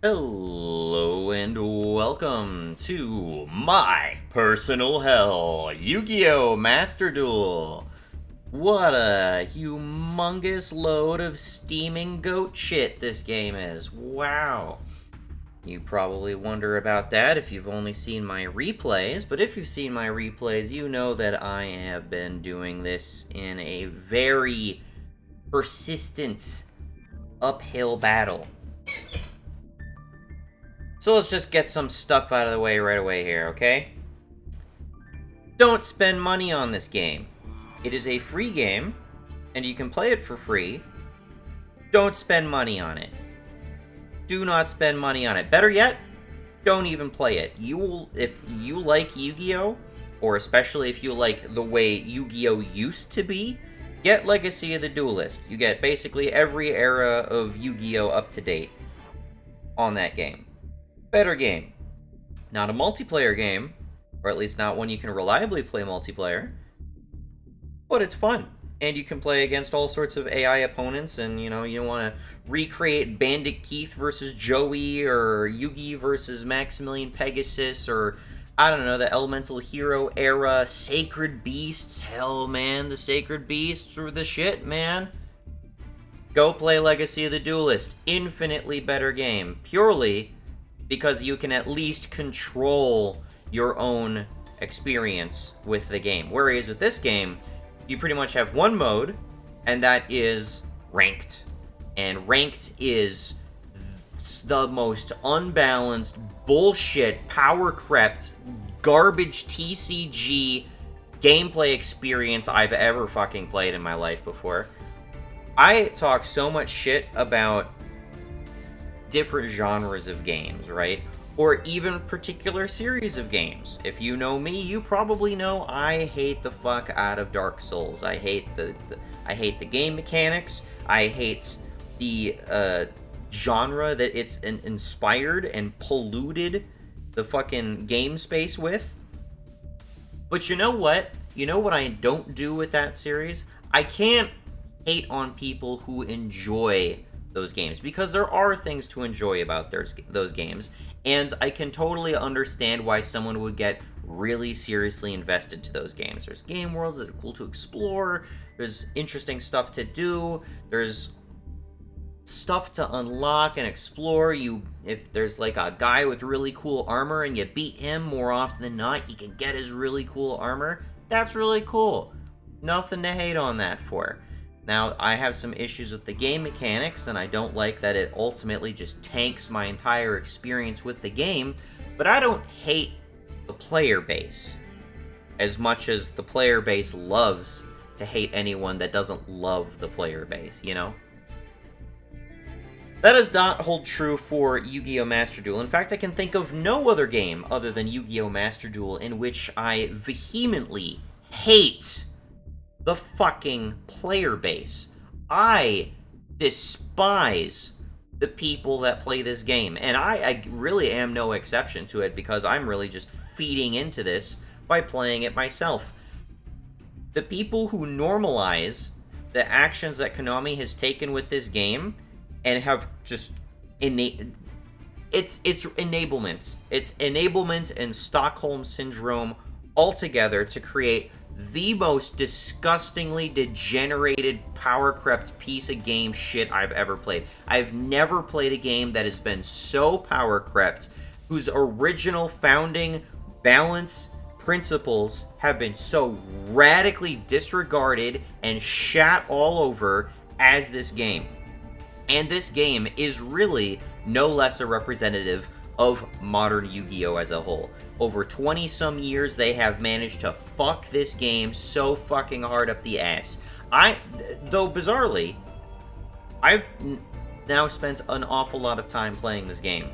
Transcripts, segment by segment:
Hello and welcome to my personal hell, Yu-Gi-Oh! Master Duel. What a humongous load of steaming goat shit this game is. Wow. You probably wonder about that if you've only seen my replays, but if you've seen my replays, you know that I have been doing this in a very persistent uphill battle. So let's just get some stuff out of the way right away here, okay? Don't spend money on this game. It is a free game, and you can play it for free. Don't spend money on it. Do not spend money on it. Better yet, don't even play it. If you like Yu-Gi-Oh!, or especially if you like the way Yu-Gi-Oh! Used to be, get Legacy of the Duelist. You get basically every era of Yu-Gi-Oh! Up to date on that game. Better game. Not a multiplayer game, or at least not one you can reliably play multiplayer, but it's fun. And you can play against all sorts of AI opponents, and you want to recreate Bandit Keith versus Joey, or Yugi versus Maximilian Pegasus, or I don't know, the Elemental Hero era, Sacred Beasts. Hell, man, the Sacred Beasts were the shit, man. Go play Legacy of the Duelist. Infinitely better game. Purely because you can at least control your own experience with the game. Whereas with this game, you pretty much have one mode, and that is ranked. And ranked is the most unbalanced, bullshit, power-crept, garbage TCG gameplay experience I've ever fucking played in my life before. I talk so much shit about different genres of games, right? Or even particular series of games. If you know me, you probably know I hate the fuck out of Dark Souls. I hate the game mechanics. I hate the genre that it's inspired and polluted the fucking game space with. But you know what? You know what I don't do with that series? I can't hate on people who enjoy those games, because there are things to enjoy about those games, and I can totally understand why someone would get really seriously invested to those games. There's game worlds that are cool to explore, there's interesting stuff to do, there's stuff to unlock and explore. If there's like a guy with really cool armor and you beat him more often than not, you can get his really cool armor. That's really cool. Nothing to hate on that for. Now, I have some issues with the game mechanics, and I don't like that it ultimately just tanks my entire experience with the game, but I don't hate the player base as much as the player base loves to hate anyone that doesn't love the player base, you know? That does not hold true for Yu-Gi-Oh! Master Duel. In fact, I can think of no other game other than Yu-Gi-Oh! Master Duel in which I vehemently hate the fucking player base. I despise the people that play this game, and I really am no exception to it, because I'm really just feeding into this by playing it myself. The people who normalize the actions that Konami has taken with this game and have just it's enablement. It's enablement and Stockholm Syndrome altogether to create the most disgustingly degenerated, power-crept piece of game shit I've ever played. I've never played a game that has been so power-crept, whose original founding balance principles have been so radically disregarded and shat all over as this game. And this game is really no less a representative of modern Yu-Gi-Oh! As a whole. Over 20-some years, they have managed to fuck this game so fucking hard up the ass. Though bizarrely, I've now spent an awful lot of time playing this game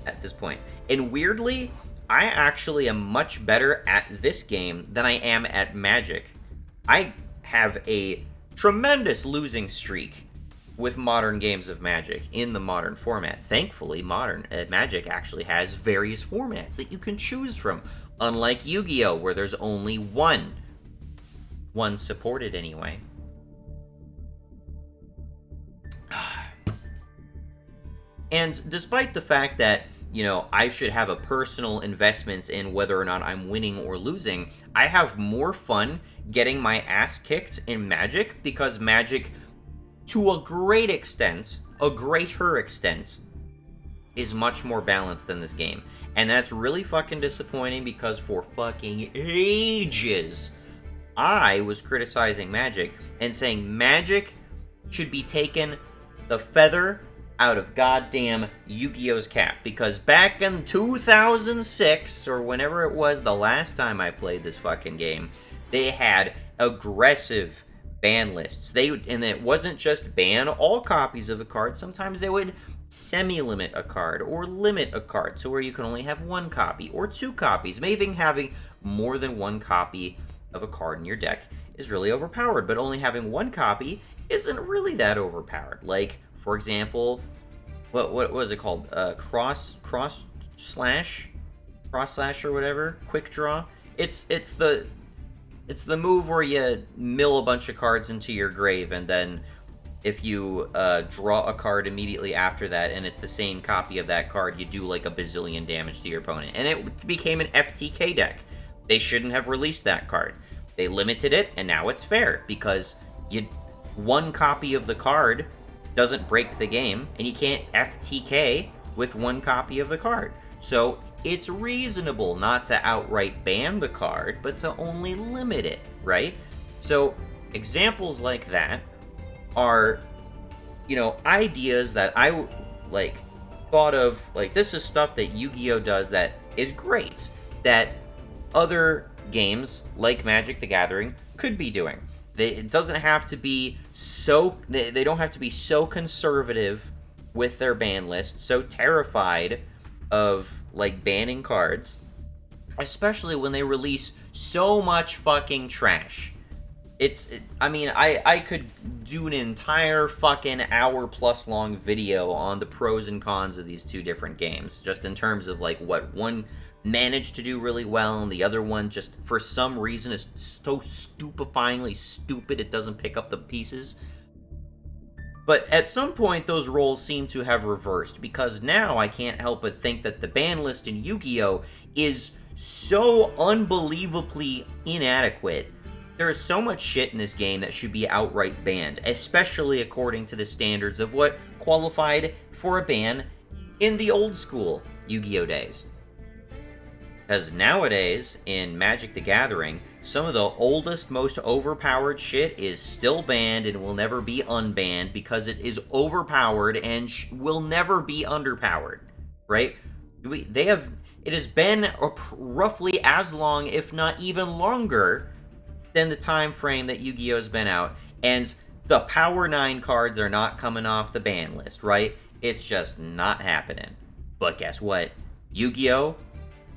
at this point. And weirdly, I actually am much better at this game than I am at Magic. I have a tremendous losing streak with modern games of Magic in the modern format. Thankfully, modern Magic actually has various formats that you can choose from, unlike Yu-Gi-Oh!, where there's only one supported anyway. And despite the fact that, you know, I should have a personal investments in whether or not I'm winning or losing, I have more fun getting my ass kicked in Magic, because Magic, to a greater extent, is much more balanced than this game. And that's really fucking disappointing, because for fucking ages, I was criticizing Magic and saying Magic should be taken the feather out of goddamn Yu-Gi-Oh's cap. Because back in 2006, or whenever it was the last time I played this fucking game, they had aggressive ban lists. And it wasn't just ban all copies of a card. Sometimes they would semi-limit a card, or limit a card to where you can only have one copy, or two copies. Maybe having more than one copy of a card in your deck is really overpowered, but only having one copy isn't really that overpowered. Like, for example, what was it called? Cross slash or whatever. Quick draw. It's the move where you mill a bunch of cards into your grave, and then if you draw a card immediately after that, and it's the same copy of that card, you do like a bazillion damage to your opponent. And it became an FTK deck. They shouldn't have released that card. They limited it, and now it's fair, because one copy of the card doesn't break the game, and you can't FTK with one copy of the card. So it's reasonable not to outright ban the card, but to only limit it, right? So examples like that are, you know, ideas that I, like, thought of, like, this is stuff that Yu-Gi-Oh! Does that is great, that other games, like Magic the Gathering, could be doing. It doesn't have to be so, they don't have to be so conservative with their ban list, so terrified of, like, banning cards, especially when they release so much fucking trash. I mean, I could do an entire fucking hour-plus long video on the pros and cons of these two different games, just in terms of, like, what one managed to do really well, and the other one just, for some reason, is so stupefyingly stupid it doesn't pick up the pieces. But at some point, those roles seem to have reversed, because now I can't help but think that the ban list in Yu-Gi-Oh! Is so unbelievably inadequate. There is so much shit in this game that should be outright banned, especially according to the standards of what qualified for a ban in the old school Yu-Gi-Oh! Days. Because nowadays, in Magic the Gathering, some of the oldest, most overpowered shit is still banned and will never be unbanned, because it is overpowered and will never be underpowered, right? It has been roughly as long, if not even longer, than the time frame that Yu-Gi-Oh! Has been out, and the Power 9 cards are not coming off the ban list, right? It's just not happening. But guess what? Yu-Gi-Oh!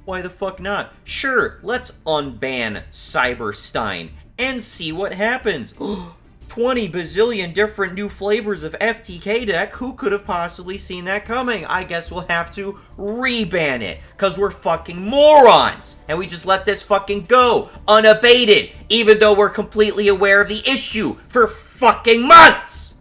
Why the fuck not? Sure, let's unban Cyberstein and see what happens. 20 bazillion different new flavors of FTK deck. Who could have possibly seen that coming? I guess we'll have to reban it, because we're fucking morons. And we just let this fucking go, unabated, even though we're completely aware of the issue for fucking months.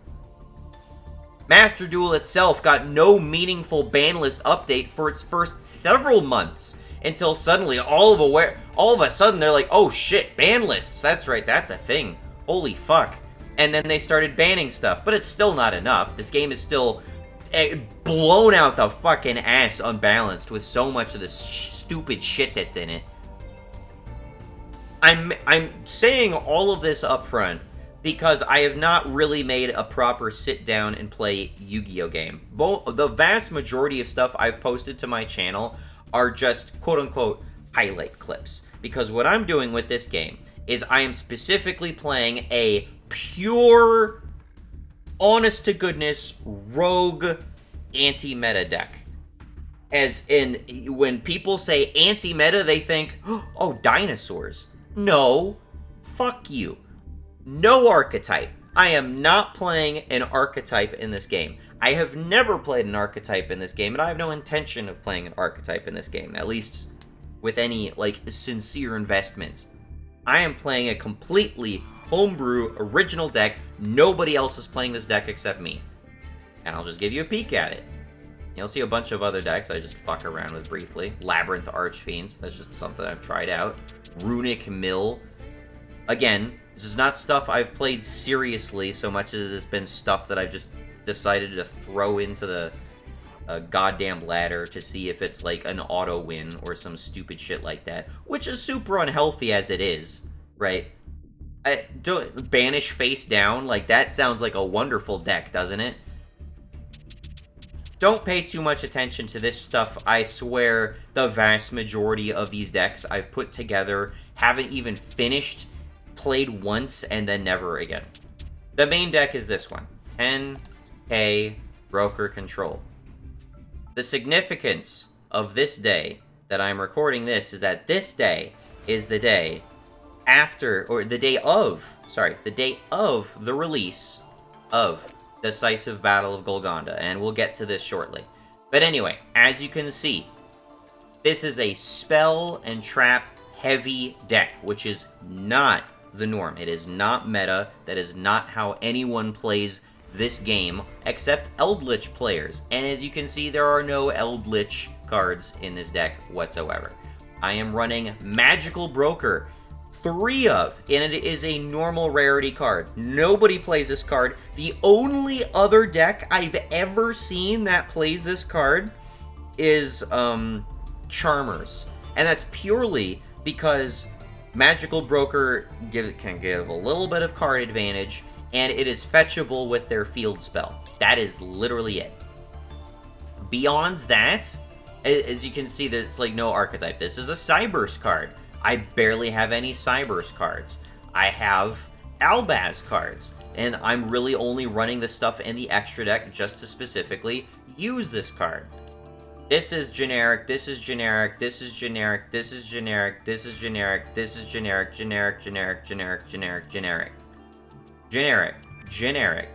Master Duel itself got no meaningful ban list update for its first several months, until suddenly, all of a sudden, they're like, oh shit, ban lists, that's right, that's a thing. Holy fuck. And then they started banning stuff, but it's still not enough. This game is still blown out the fucking ass unbalanced with so much of this stupid shit that's in it. I'm saying all of this up front because I have not really made a proper sit down and play Yu-Gi-Oh! Game. The vast majority of stuff I've posted to my channel are just quote-unquote highlight clips. Because what I'm doing with this game is I am specifically playing a pure, honest-to-goodness, rogue anti-meta deck. As in, when people say anti-meta, they think, oh, dinosaurs. No, fuck you. No archetype. I am not playing an archetype in this game. I have never played an archetype in this game, and I have no intention of playing an archetype in this game, at least with any, like, sincere investments. I am playing a completely homebrew, original deck. Nobody else is playing this deck except me. And I'll just give you a peek at it. You'll see a bunch of other decks I just fuck around with briefly. Labyrinth Archfiends, that's just something I've tried out. Runic Mill. Again, this is not stuff I've played seriously so much as it's been stuff that I've just decided to throw into the goddamn ladder to see if it's like an auto win or some stupid shit like that, which is super unhealthy as it is, right? Banish face down, like that sounds like a wonderful deck, doesn't it? Don't pay too much attention to this stuff. I swear the vast majority of these decks I've put together haven't even finished, played once, and then never again. The main deck is this one. 10k Broker Control. The significance of this day that I'm recording this is that this day is the day after, or the day of the release of Decisive Battle of Golgonda, and we'll get to this shortly. But anyway, as you can see, this is a spell and trap heavy deck, which is not the norm. It is not meta. That is not how anyone plays this game, except Eldritch players. And as you can see, there are no Eldritch cards in this deck whatsoever. I am running Magical Broker, 3 of, and it is a normal rarity card. Nobody plays this card. The only other deck I've ever seen that plays this card is Charmers, and that's purely because Magical Broker can give a little bit of card advantage, and it is fetchable with their field spell. That is literally it. Beyond that, as you can see, it's like no archetype. This is a Cyburst card. I barely have any Cyburst cards. I have Albaz cards, and I'm really only running the stuff in the extra deck just to specifically use this card. This is generic, this is generic, this is generic, this is generic, this is generic, this is generic, generic, generic, generic, generic, generic. Generic, generic.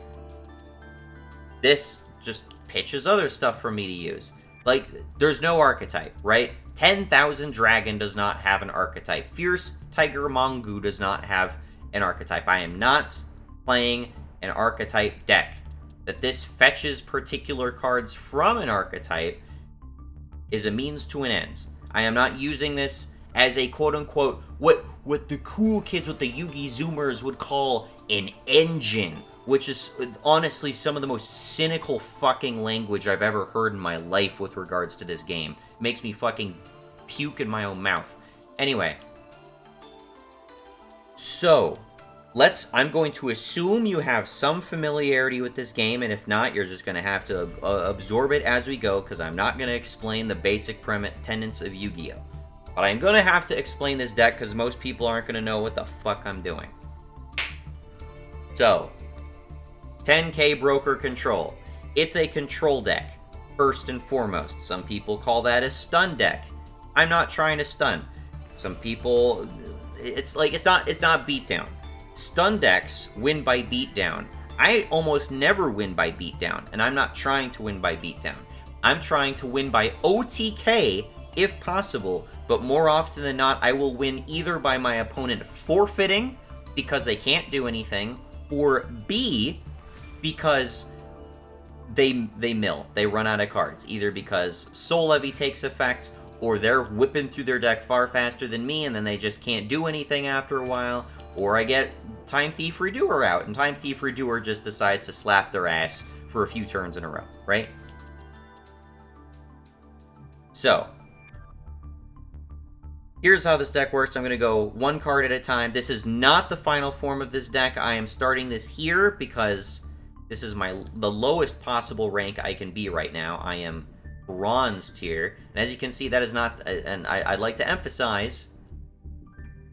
This just pitches other stuff for me to use. Like, there's no archetype, right? 10,000 Dragon does not have an archetype. Fierce Tiger Mongu does not have an archetype. I am not playing an archetype deck. That this fetches particular cards from an archetype is a means to an end. I am not using this as a quote-unquote, what the cool kids with the Yugi Zoomers would call an engine, which is honestly some of the most cynical fucking language I've ever heard in my life with regards to this game. It makes me fucking puke in my own mouth. Anyway. So, I'm going to assume you have some familiarity with this game, and if not, you're just going to have to absorb it as we go, because I'm not going to explain the basic tenets of Yu-Gi-Oh! But I'm going to have to explain this deck, because most people aren't going to know what the fuck I'm doing. So, 10k Broker Control. It's a control deck, first and foremost. Some people call that a stun deck. I'm not trying to stun. Some people, it's not beatdown. Stun decks win by beatdown. I almost never win by beatdown, and I'm not trying to win by beatdown. I'm trying to win by OTK, if possible, but more often than not, I will win either by my opponent forfeiting, because they can't do anything, or B, because they mill. They run out of cards, either because Soul Levy takes effect, or they're whipping through their deck far faster than me, and then they just can't do anything after a while, or I get Time Thief Redoer out, and Time Thief Redoer just decides to slap their ass for a few turns in a row, right? So, here's how this deck works. I'm going to go one card at a time. This is not the final form of this deck. I am starting this here because this is the lowest possible rank I can be right now. I am bronze tier. And as you can see, that is not, and I'd like to emphasize,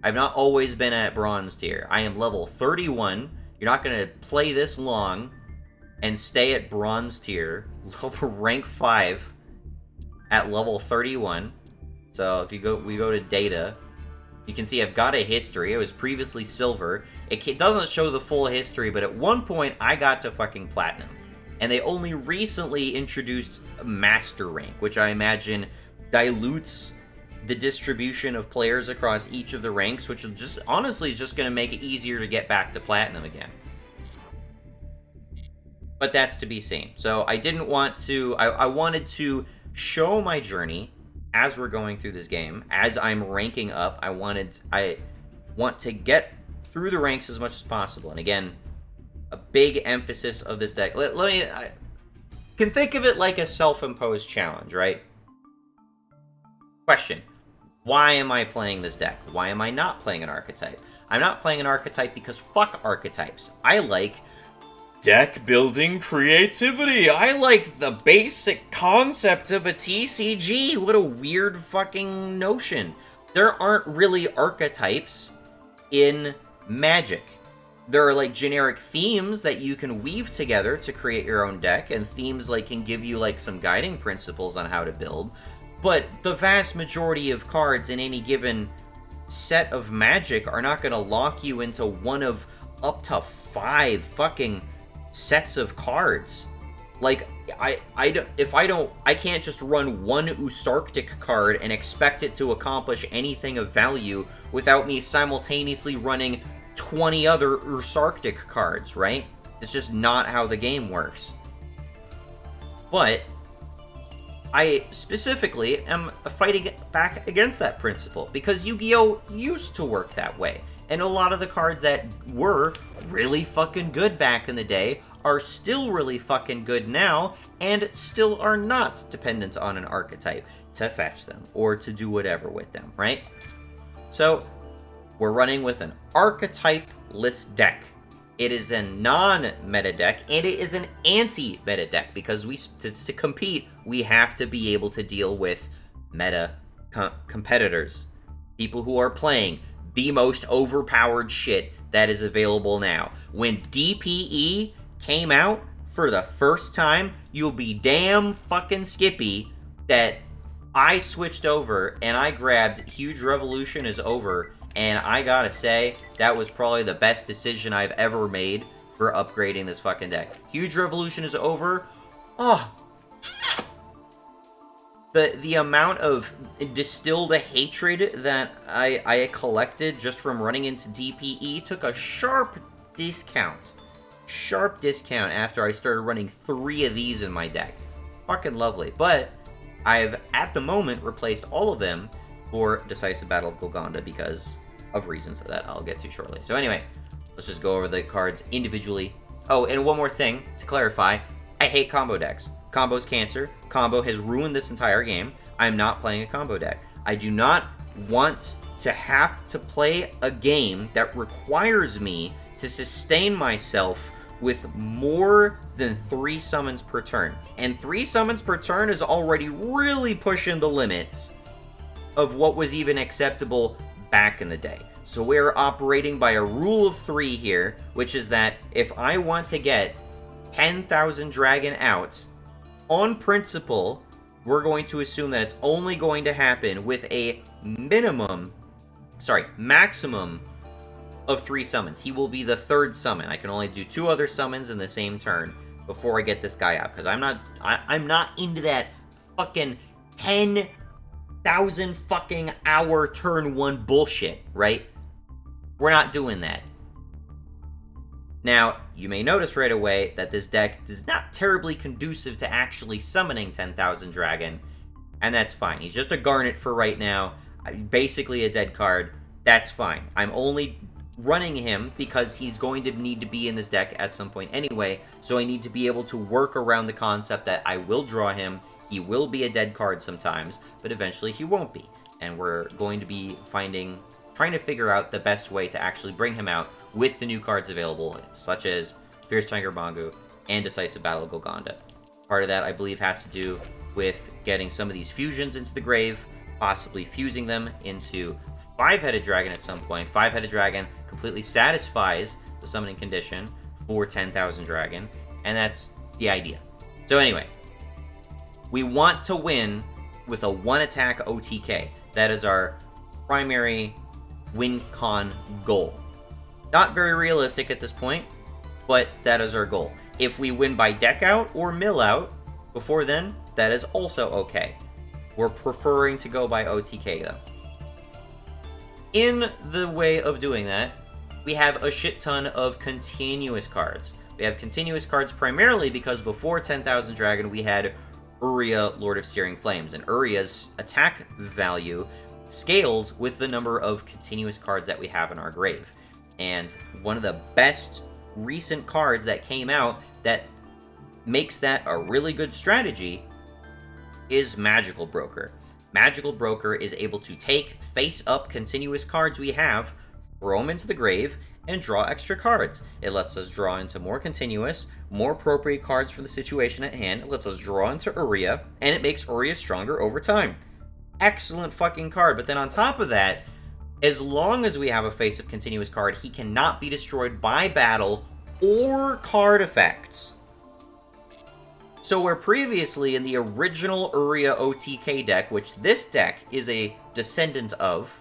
I've not always been at bronze tier. I am level 31. You're not going to play this long and stay at bronze tier, level rank 5 at level 31. So if we go to data, you can see I've got a history. I was previously silver. It doesn't show the full history, but at one point I got to fucking platinum. And they only recently introduced master rank, which I imagine dilutes the distribution of players across each of the ranks, which just honestly is just going to make it easier to get back to platinum again. But that's to be seen. So I didn't want to... I wanted to show my journey as we're going through this game. As I'm ranking up, I want to get through the ranks as much as possible. And again, a big emphasis of this deck... I can think of it like a self-imposed challenge, right? Question. Why am I playing this deck? Why am I not playing an archetype? I'm not playing an archetype because fuck archetypes. I like deck building creativity. I like the basic concept of a TCG. What a weird fucking notion. There aren't really archetypes in Magic. There are like generic themes that you can weave together to create your own deck, and themes like can give you like some guiding principles on how to build. But the vast majority of cards in any given set of Magic are not going to lock you into one of up to 5 fucking sets of cards. Like, I can't just run one Usarctic card and expect it to accomplish anything of value without me simultaneously running 20 other Usarctic cards, right? It's just not how the game works. But I specifically am fighting back against that principle, because Yu-Gi-Oh! Used to work that way. And a lot of the cards that were really fucking good back in the day are still really fucking good now, and still are not dependent on an archetype to fetch them, or to do whatever with them, right? So, we're running with an archetype-less deck. It is a non-meta deck, and it is an anti-meta deck, because to compete, we have to be able to deal with meta competitors. People who are playing the most overpowered shit that is available now. When DPE came out for the first time, you'll be damn fucking skippy that I switched over and I grabbed Huge Revolution is Over, and I gotta say, that was probably the best decision I've ever made for upgrading this fucking deck. Huge Revolution is Over. Oh, the amount of distilled hatred that I collected just from running into DPE took a sharp discount. Sharp discount after I started running 3 of these in my deck. Fucking lovely. But I've, at the moment, replaced all of them for Decisive Battle of Golgonda because of reasons that I'll get to shortly. So anyway, let's just go over the cards individually. Oh, and one more thing to clarify. I hate combo decks. Combo's cancer. Combo has ruined this entire game. I'm not playing a combo deck. I do not want to have to play a game that requires me to sustain myself with more than 3 summons per turn. And 3 summons per turn is already really pushing the limits of what was even acceptable back in the day. So we're operating by a rule of 3 here, which is that if I want to get 10,000 dragon out, on principle, we're going to assume that it's only going to happen with a maximum of 3 summons. He will be the 3rd summon. I can only do 2 other summons in the same turn before I get this guy out, because I'm not into that fucking 10,000 fucking hour turn 1 bullshit, right? We're not doing that. Now, you may notice right away that this deck is not terribly conducive to actually summoning 10,000 dragon, and that's fine. He's just a Garnet for right now, basically a dead card. That's fine. I'm only running him because he's going to need to be in this deck at some point anyway, so I need to be able to work around the concept that I will draw him, he will be a dead card sometimes, but eventually he won't be. And we're going to be trying to figure out the best way to actually bring him out with the new cards available, such as Fierce Tiger Bangu and Decisive Battle of Golgonda. Part of that, I believe, has to do with getting some of these fusions into the grave, possibly fusing them into 5-headed dragon at some point. 5-headed dragon completely satisfies the summoning condition for 10,000 dragon, and that's the idea. So anyway, we want to win with a 1-attack OTK. That is our primary win-con goal. Not very realistic at this point, but that is our goal. If we win by deck out or mill out before then, that is also okay. We're preferring to go by OTK though. In the way of doing that, we have a shit ton of continuous cards. We have continuous cards primarily because before 10,000 Dragon, we had Uria, Lord of Searing Flames, and Uria's attack value scales with the number of continuous cards that we have in our grave. And one of the best recent cards that came out that makes that a really good strategy is Magical Broker. Magical Broker is able to take face-up continuous cards we have, throw them into the grave, and draw extra cards. It lets us draw into more continuous, more appropriate cards for the situation at hand. It lets us draw into Uria, and it makes Uria stronger over time. Excellent fucking card. But then on top of that, as long as we have a face-up continuous card, he cannot be destroyed by battle or card effects. So where previously in the original Uria OTK deck, which this deck is a descendant of,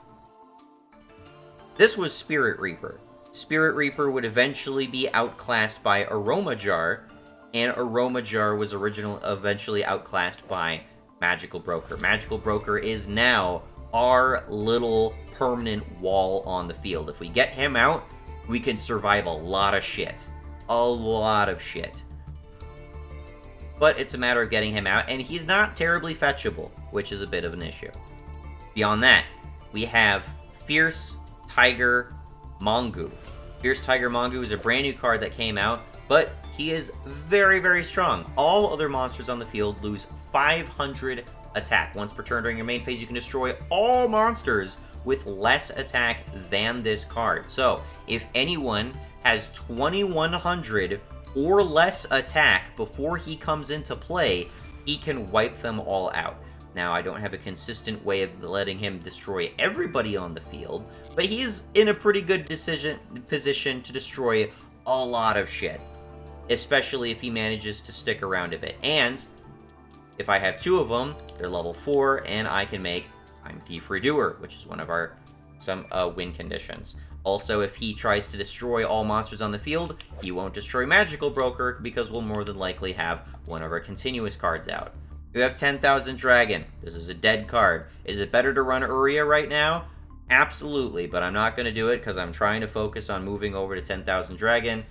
this was Spirit Reaper. Spirit Reaper would eventually be outclassed by Aroma Jar, and Aroma Jar was eventually outclassed by Magical Broker. Magical Broker is now our little permanent wall on the field. If we get him out, we can survive a lot of shit. A lot of shit. But it's a matter of getting him out, and he's not terribly fetchable, which is a bit of an issue. Beyond that, we have Fierce Tiger Mongu. Fierce Tiger Mongu is a brand new card that came out, but he is very, very strong. All other monsters on the field lose 500 attack. Once per turn during your main phase, you can destroy all monsters with less attack than this card. So, if anyone has 2100 or less attack before he comes into play, he can wipe them all out. Now, I don't have a consistent way of letting him destroy everybody on the field, but he's in a pretty good position to destroy a lot of shit, especially if he manages to stick around a bit. And if I have two of them, they're level 4, and I can make Time Thief Redoer, which is one of our win conditions. Also, if he tries to destroy all monsters on the field, he won't destroy Magical Broker because we'll more than likely have one of our continuous cards out. We have 10,000 Dragon. This is a dead card. Is it better to run Uria right now? Absolutely, but I'm not going to do it because I'm trying to focus on moving over to 10,000 Dragon.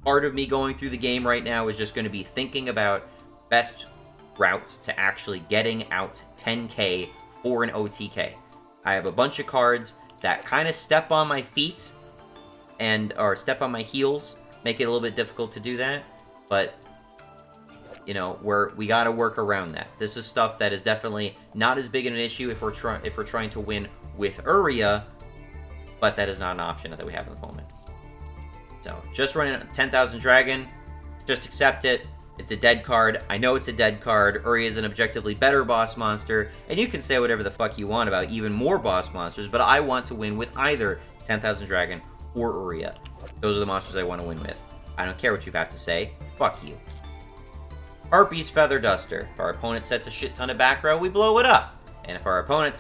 Part of me going through the game right now is just going to be thinking about best routes to actually getting out 10k for an OTK. I have a bunch of cards that kind of step on my feet or step on my heels, make it a little bit difficult to do that, but you know, we got to work around that. This is stuff that is definitely not as big an issue if we're trying to win with Uria, but that is not an option that we have at the moment. So, just running 10,000 Dragon, just accept it. It's a dead card. I know it's a dead card. Uria is an objectively better boss monster, and you can say whatever the fuck you want about even more boss monsters, but I want to win with either 10,000 Dragon or Uria. Those are the monsters I want to win with. I don't care what you have to say. Fuck you. Harpy's Feather Duster. If our opponent sets a shit ton of back row, we blow it up. And if our opponent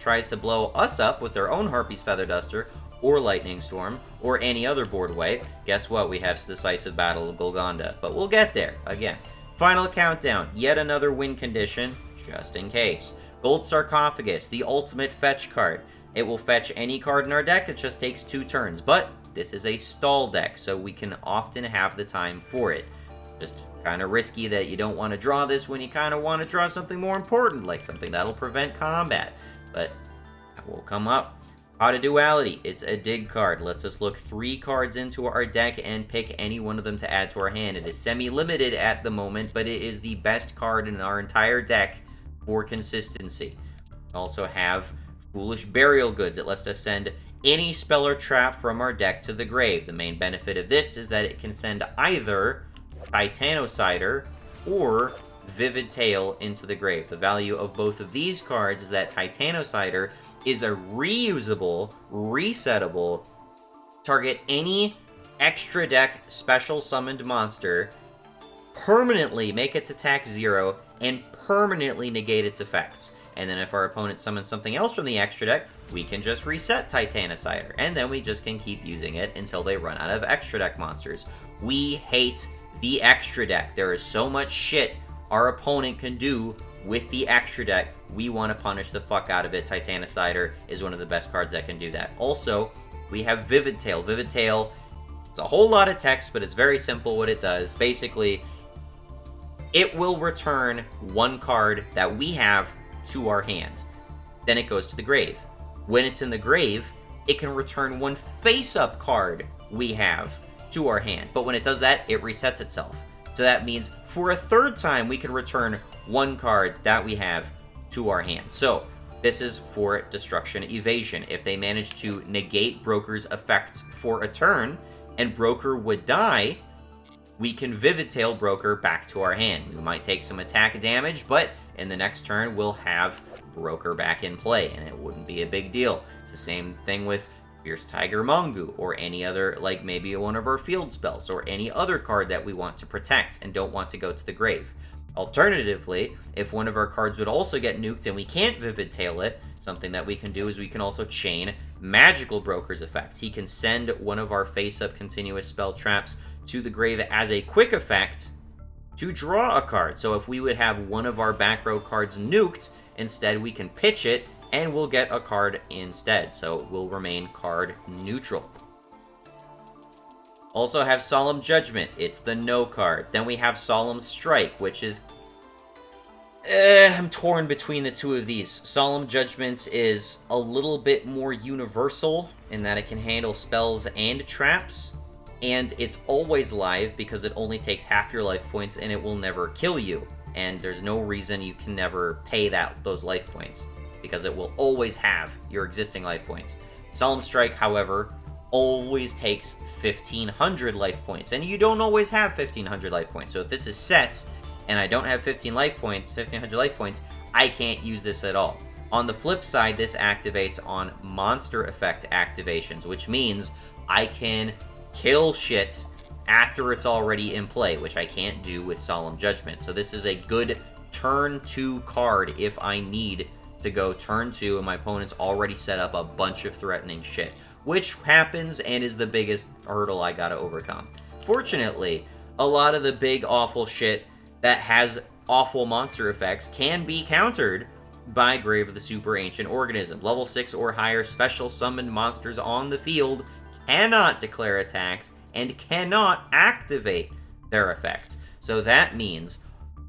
tries to blow us up with their own Harpy's Feather Duster, or Lightning Storm, or any other board wipe, guess what? We have Decisive Battle of Golgonda. But we'll get there, again. Final countdown, yet another win condition, just in case. Gold Sarcophagus, the ultimate fetch card. It will fetch any card in our deck, it just takes 2 turns. But this is a stall deck, so we can often have the time for it. Just kind of risky that you don't want to draw this when you kind of want to draw something more important, like something that'll prevent combat. But that will come up. Pot of Duality, it's a dig card. Lets us look 3 cards into our deck and pick any one of them to add to our hand. It is semi-limited at the moment, but it is the best card in our entire deck for consistency. We also have Foolish Burial Goods. It lets us send any spell or trap from our deck to the grave. The main benefit of this is that it can send either Titanocider or Vivid Tail into the grave. The value of both of these cards is that Titanocider is a reusable, resettable, target any extra deck special summoned monster, permanently make its attack 0, and permanently negate its effects. And then if our opponent summons something else from the extra deck, we can just reset Titanocider, and then we just can keep using it until they run out of extra deck monsters. We hate the extra deck. There is so much shit our opponent can do with the extra deck. We want to punish the fuck out of it. Titanocider is one of the best cards that can do that. Also, we have Vivid Tail. Vivid Tail It's a whole lot of text, but it's very simple what it does. Basically, it will return one card that we have to our hands. Then it goes to the grave. When it's in the grave, it can return one face-up card we have to our hand. But when it does that, it resets itself. So that means for a third time, we can return one card that we have to our hand. So this is for destruction evasion. If they manage to negate Broker's effects for a turn, and Broker would die, we can Vivid Tail Broker back to our hand. We might take some attack damage, but in the next turn, we'll have Broker back in play, and it wouldn't be a big deal. It's the same thing with Fierce Tiger Mongu, or any other, like maybe one of our field spells, or any other card that we want to protect and don't want to go to the grave. Alternatively, if one of our cards would also get nuked and we can't Vivid Tail it, something that we can do is we can also chain Magical Broker's effects. He can send one of our face-up continuous spell traps to the grave as a quick effect to draw a card. So if we would have one of our back row cards nuked, instead we can pitch it and we'll get a card instead. So we'll remain card neutral. Also have Solemn Judgment. It's the no card. Then we have Solemn Strike, which is... I'm torn between the two of these. Solemn Judgment is a little bit more universal in that it can handle spells and traps. And it's always live because it only takes half your life points and it will never kill you. And there's no reason you can never pay those life points, because it will always have your existing life points. Solemn Strike, however, always takes 1,500 life points, and you don't always have 1,500 life points. So if this is set, and I don't have 1,500 life points, I can't use this at all. On the flip side, this activates on monster effect activations, which means I can kill shit after it's already in play, which I can't do with Solemn Judgment. So this is a good turn 2 card if I need to go turn 2 and my opponent's already set up a bunch of threatening shit, which happens and is the biggest hurdle I gotta overcome. Fortunately, a lot of the big awful shit that has awful monster effects can be countered by Grave of the Super Ancient Organism. Level 6 or higher special summoned monsters on the field cannot declare attacks and cannot activate their effects. So that means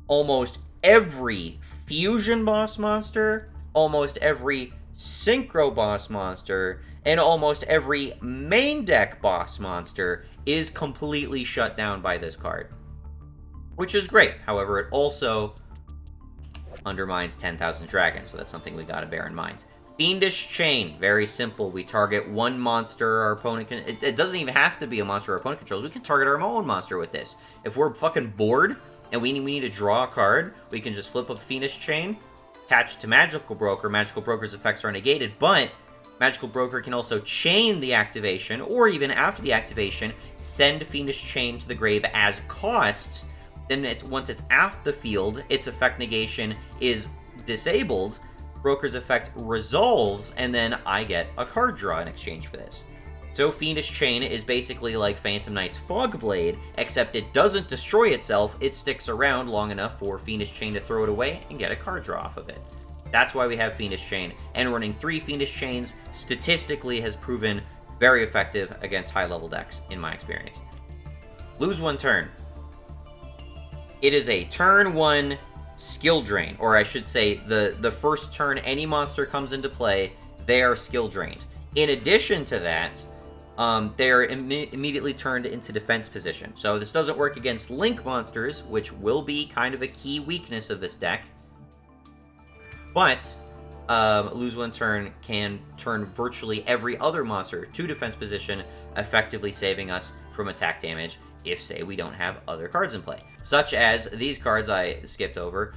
almost every fusion boss monster, almost every synchro boss monster, and almost every main deck boss monster is completely shut down by this card, which is great. However, it also undermines 10,000 Dragons, so that's something we gotta bear in mind. Fiendish Chain, very simple. We target one monster our opponent can... It doesn't even have to be a monster our opponent controls. We can target our own monster with this. If we're fucking bored and we need to draw a card, we can just flip up Fiendish Chain, attach it to Magical Broker. Magical Broker's effects are negated, but Magical Broker can also chain the activation, or even after the activation, send Fiendish Chain to the grave as cost. Then once it's off the field, its effect negation is disabled, Broker's effect resolves, and then I get a card draw in exchange for this. So Fiendish Chain is basically like Phantom Knight's Fogblade, except it doesn't destroy itself, it sticks around long enough for Fiendish Chain to throw it away and get a card draw off of it. That's why we have Fiendish Chain, and running 3 Fiendish Chains statistically has proven very effective against high-level decks, in my experience. Lose 1 turn. It is a turn 1 skill drain, or I should say the first turn any monster comes into play, they are skill drained. In addition to that, they're immediately turned into defense position. So this doesn't work against Link monsters, which will be kind of a key weakness of this deck. But lose 1 turn can turn virtually every other monster to defense position, effectively saving us from attack damage if, say, we don't have other cards in play. Such as these cards I skipped over.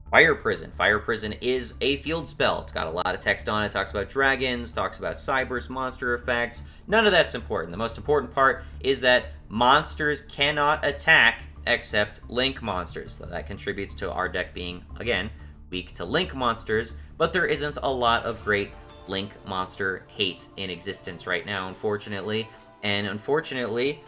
Fire Prison. Fire Prison is a field spell. It's got a lot of text on it. It talks about dragons, talks about Cyber's monster effects. None of that's important. The most important part is that monsters cannot attack except Link monsters. So that contributes to our deck being, again, weak to Link monsters, but there isn't a lot of great Link monster hate in existence right now, unfortunately. And unfortunately,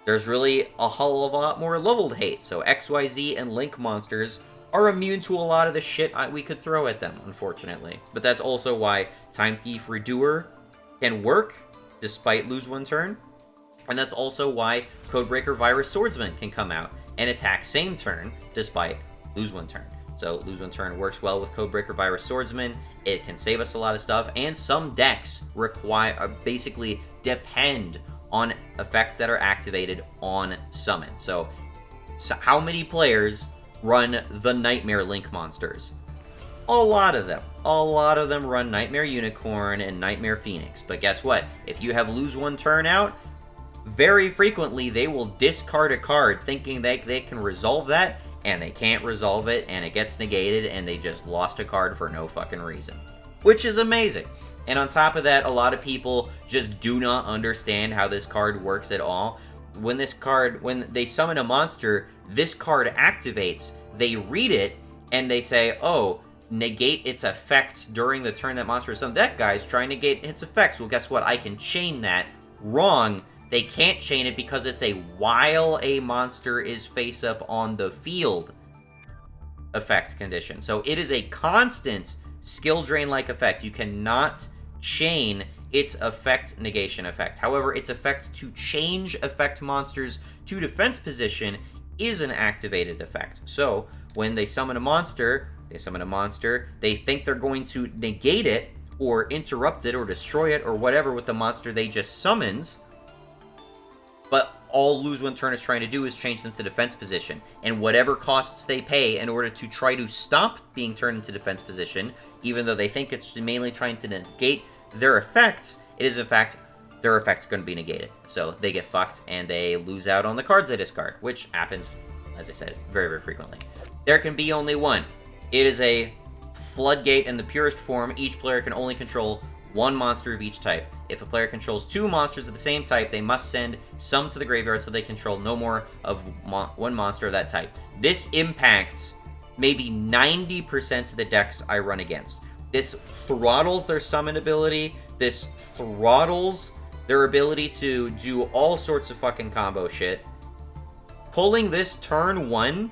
there's really a whole lot more leveled hate. So XYZ and Link monsters are immune to a lot of the shit we could throw at them, unfortunately. But that's also why Time Thief Redoer can work, despite lose 1 turn. And that's also why Codebreaker Virus Swordsman can come out and attack same turn, despite lose 1 turn. So lose 1 turn works well with Codebreaker Virus Swordsman. It can save us a lot of stuff, and some decks basically depend on effects that are activated on summon. So how many players run the Nightmare Link monsters? A lot of them. A lot of them run Nightmare Unicorn and Nightmare Phoenix. But guess what? If you have lose 1 turn out, very frequently they will discard a card thinking they can resolve that, and they can't resolve it, and it gets negated, and they just lost a card for no fucking reason. Which is amazing. And on top of that, a lot of people just do not understand how this card works at all. When they summon a monster, this card activates, they read it, and they say, oh, negate its effects during the turn that monster is summoned. That guy's trying to negate its effects. Well, guess what? I can chain that. Wrong. They can't chain it because it's a while a monster is face up on the field effect condition. So it is a constant skill drain-like effect. You cannot chain its effect negation effect. However, its effect to change effect monsters to defense position is an activated effect. So when they summon a monster, they think they're going to negate it or interrupt it or destroy it or whatever with the monster they just summons. But all lose 1 turn is trying to do is change them to defense position. And whatever costs they pay in order to try to stop being turned into defense position, even though they think it's mainly trying to negate their effects, it is in fact their effect's going to be negated. So they get fucked and they lose out on the cards they discard, which happens, as I said, very, very frequently. There can be only one. It is a floodgate in the purest form. Each player can only control 1 monster of each type. If a player controls 2 monsters of the same type, they must send some to the graveyard so they control no more of 1 monster of that type. This impacts maybe 90% of the decks I run against. This throttles their summon ability. This throttles their ability to do all sorts of fucking combo shit. Pulling this turn 1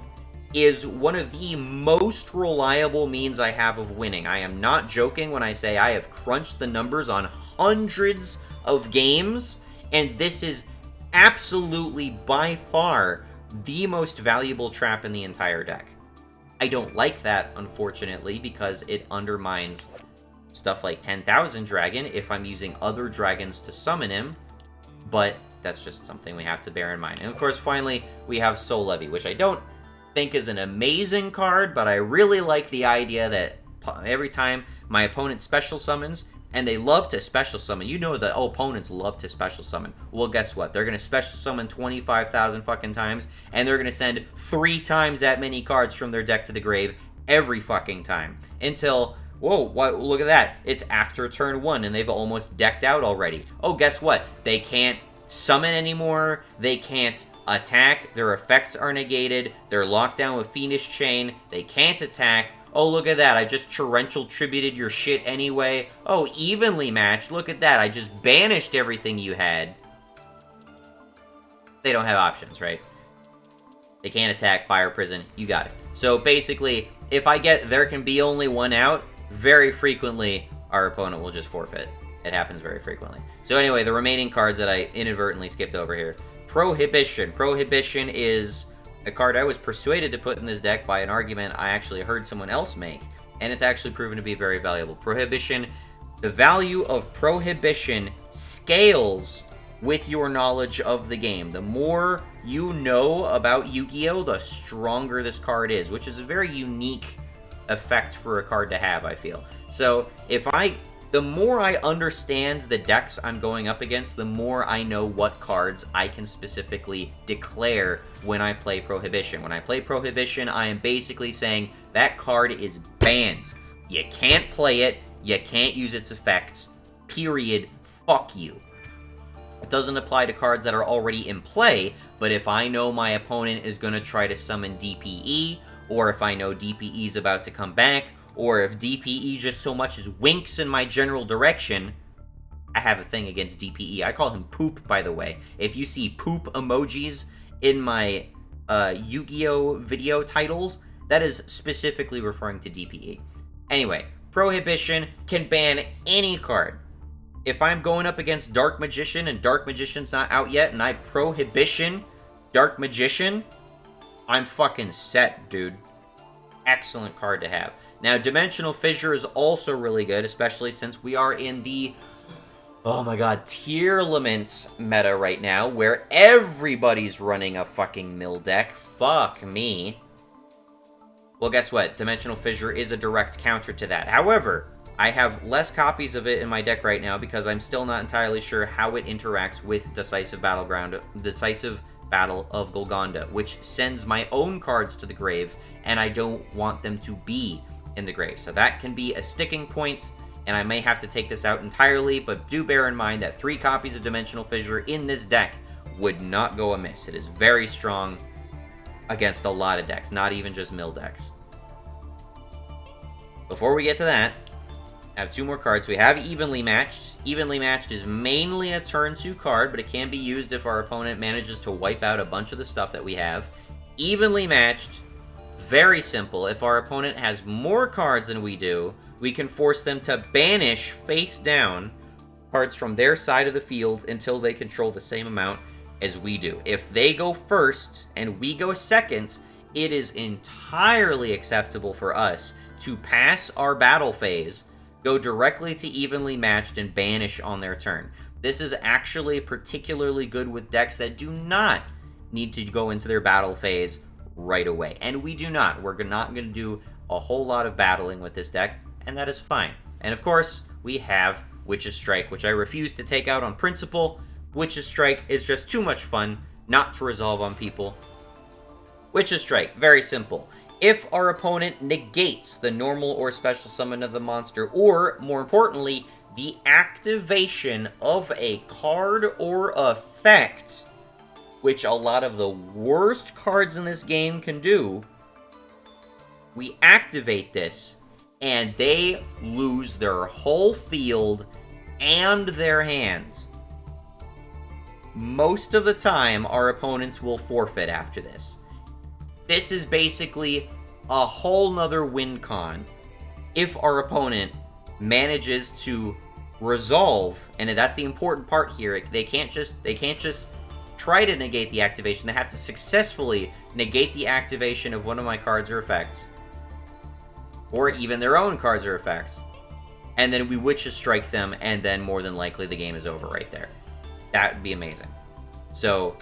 is one of the most reliable means I have of winning. I am not joking when I say I have crunched the numbers on hundreds of games, and this is absolutely by far the most valuable trap in the entire deck. I don't like that, unfortunately, because it undermines stuff like 10,000 Dragon if I'm using other dragons to summon him, but that's just something we have to bear in mind. And of course, finally, we have Soul Levy, which I don't think is an amazing card, but I really like the idea that every time my opponent special summons, and they love to special summon, you know that opponents love to special summon. Well, guess what? They're going to special summon 25,000 fucking times, and they're going to send 3 times that many cards from their deck to the grave every fucking time. Until, whoa, look at that. It's after turn 1, and they've almost decked out already. Oh, guess what? They can't summon anymore. They can't attack. Their effects are negated. They're locked down with Fiendish Chain. They can't attack. Oh, look at that. I just torrential tributed your shit anyway. Oh, evenly matched. Look at that. I just banished everything you had. They don't have options, right? They can't attack, fire, prison. You got it. So basically, if I get there can be only 1 out, very frequently our opponent will just forfeit. It happens very frequently. So anyway, the remaining cards that I inadvertently skipped over here. Prohibition. Prohibition is a card I was persuaded to put in this deck by an argument I actually heard someone else make, and it's actually proven to be very valuable. Prohibition, the value of Prohibition scales with your knowledge of the game. The more you know about Yu-Gi-Oh!, the stronger this card is, which is a very unique effect for a card to have, I feel. So, the more I understand the decks I'm going up against, the more I know what cards I can specifically declare when I play Prohibition. When I play Prohibition, I am basically saying that card is banned. You can't play it, you can't use its effects, period, fuck you. It doesn't apply to cards that are already in play, but if I know my opponent is going to try to summon DPE, or if I know DPE is about to come back, or if DPE just so much as winks in my general direction, I have a thing against DPE. I call him Poop, by the way. If you see poop emojis in my Yu-Gi-Oh! Video titles, that is specifically referring to DPE. Anyway, Prohibition can ban any card. If I'm going up against Dark Magician and Dark Magician's not out yet and I Prohibition Dark Magician, I'm fucking set, dude. Excellent card to have. Now, Dimensional Fissure is also really good, especially since we are in the, oh my god, Tearlaments meta right now, where everybody's running a fucking mill deck. Fuck me. Well, guess what? Dimensional Fissure is a direct counter to that. However, I have less copies of it in my deck right now because I'm still not entirely sure how it interacts with Decisive Battle of Golgonda, which sends my own cards to the grave, and I don't want them to be in the grave. So that can be a sticking point, and I may have to take this out entirely, but do bear in mind that 3 copies of Dimensional Fissure in this deck would not go amiss. It is very strong against a lot of decks, not even just mill decks. Before we get to that, I have 2 more cards. We have Evenly Matched. Evenly Matched is mainly a turn 2 card, but it can be used if our opponent manages to wipe out a bunch of the stuff that we have. Evenly Matched, very simple. If our opponent has more cards than we do, we can force them to banish face down cards from their side of the field until they control the same amount as we do. If they go first and we go second, it is entirely acceptable for us to pass our battle phase, go directly to Evenly Matched, and banish on their turn. This is actually particularly good with decks that do not need to go into their battle phase right away. And we do not. We're not going to do a whole lot of battling with this deck, and that is fine. And of course, we have Witch's Strike, which I refuse to take out on principle. Witch's Strike is just too much fun not to resolve on people. Witch's Strike, very simple. If our opponent negates the normal or special summon of the monster, or, more importantly, the activation of a card or effect, which a lot of the worst cards in this game can do, we activate this, and they lose their whole field and their hands. Most of the time, our opponents will forfeit after this. This is basically a whole nother win con if our opponent manages to resolve, and that's the important part here. They can't just try to negate the activation. They have to successfully negate the activation of one of my cards or effects, or even their own cards or effects, and then we Witch's Strike them, and then more than likely the game is over right there. That would be amazing. So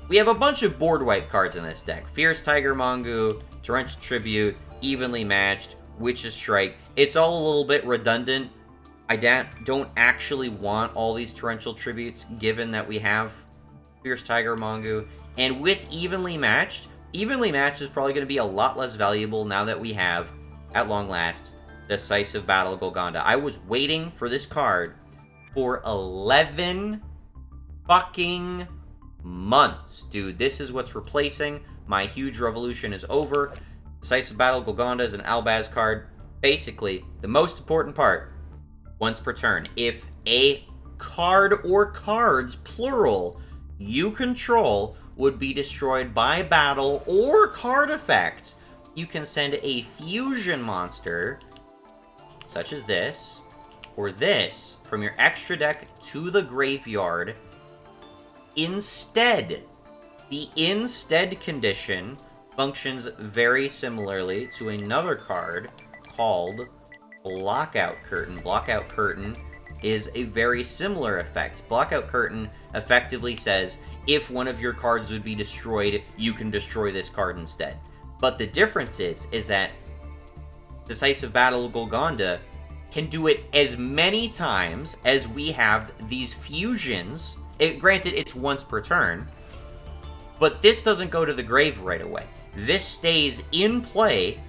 we have a bunch of board wipe cards in this deck. Fierce Tiger Mongoose, Torrential Tribute, Evenly Matched, Witch's Strike. It's all a little bit redundant. I don't actually want all these Torrential Tributes, given that we have Fierce Tiger Mongoose. And with Evenly Matched is probably going to be a lot less valuable now that we have, at long last, Decisive Battle of Golgonda. I was waiting for this card for 11 fucking months, dude. This is what's replacing my Huge Revolution is over. Decisive Battle of Golgonda is an Albaz card. Basically, the most important part, once per turn, if a card or cards, plural, you control would be destroyed by battle or card effect, you can send a fusion monster, such as this, or this, from your extra deck to the graveyard instead. The instead condition functions very similarly to another card called Blockout Curtain. Blockout Curtain is a very similar effect. Blockout Curtain effectively says, if one of your cards would be destroyed, you can destroy this card instead. But the difference is that Decisive Battle of Golgonda can do it as many times as we have these fusions. Granted, it's once per turn, but this doesn't go to the grave right away. This stays in play,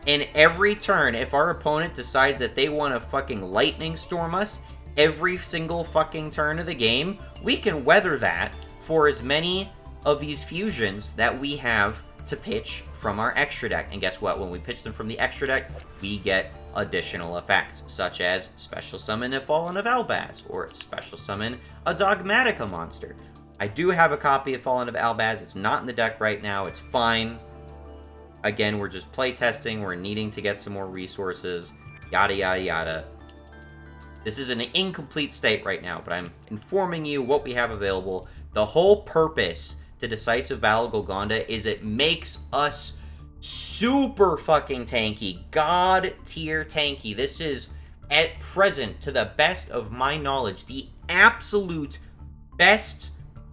and every turn, if our opponent decides that they want to fucking lightning storm us every single fucking turn of the game, we can weather that for as many of these fusions that we have to pitch from our extra deck. And guess what? When we pitch them from the extra deck, we get additional effects, such as Special Summon a Fallen of Albaz, or Special Summon a Dogmatica monster. I do have a copy of Fallen of Albaz. It's not in the deck right now. It's fine. Again, we're just play testing. We're needing to get some more resources. Yada, yada, yada. This is an incomplete state right now, but I'm informing you what we have available. The whole purpose to Decisive Battle of Golgonda is it makes us super fucking tanky. God tier tanky. This is, at present, to the best of my knowledge, the absolute best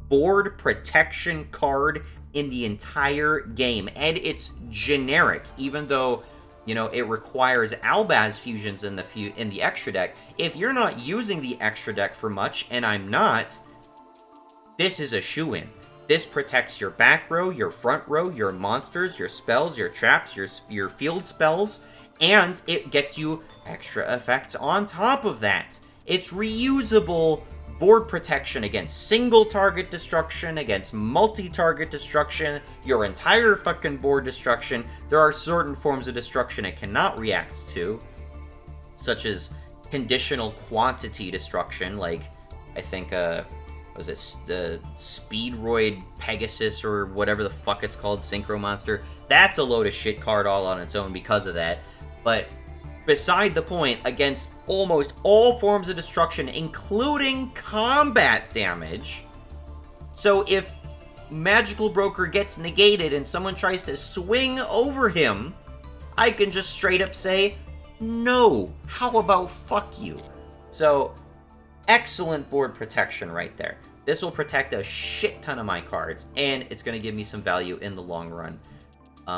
board protection card in the entire game. And it's generic, even though, you know, it requires Albaz fusions in the extra deck. If you're not using the extra deck for much, and I'm not, this is a shoo-in. This protects your back row, your front row, your monsters, your spells, your traps, your field spells, and it gets you extra effects on top of that. It's reusable board protection against single target destruction, against multi-target destruction, your entire fucking board destruction. There are certain forms of destruction it cannot react to, such as conditional quantity destruction, like, I think, was it the Speedroid Pegasus or whatever the fuck it's called, Synchro Monster? That's a load of shit card all on its own because of that. But beside the point, against almost all forms of destruction, including combat damage. So if Magical Broker gets negated and someone tries to swing over him, I can just straight up say, no, how about fuck you? So, excellent board protection right there. This will protect a shit ton of my cards, and it's going to give me some value in the long run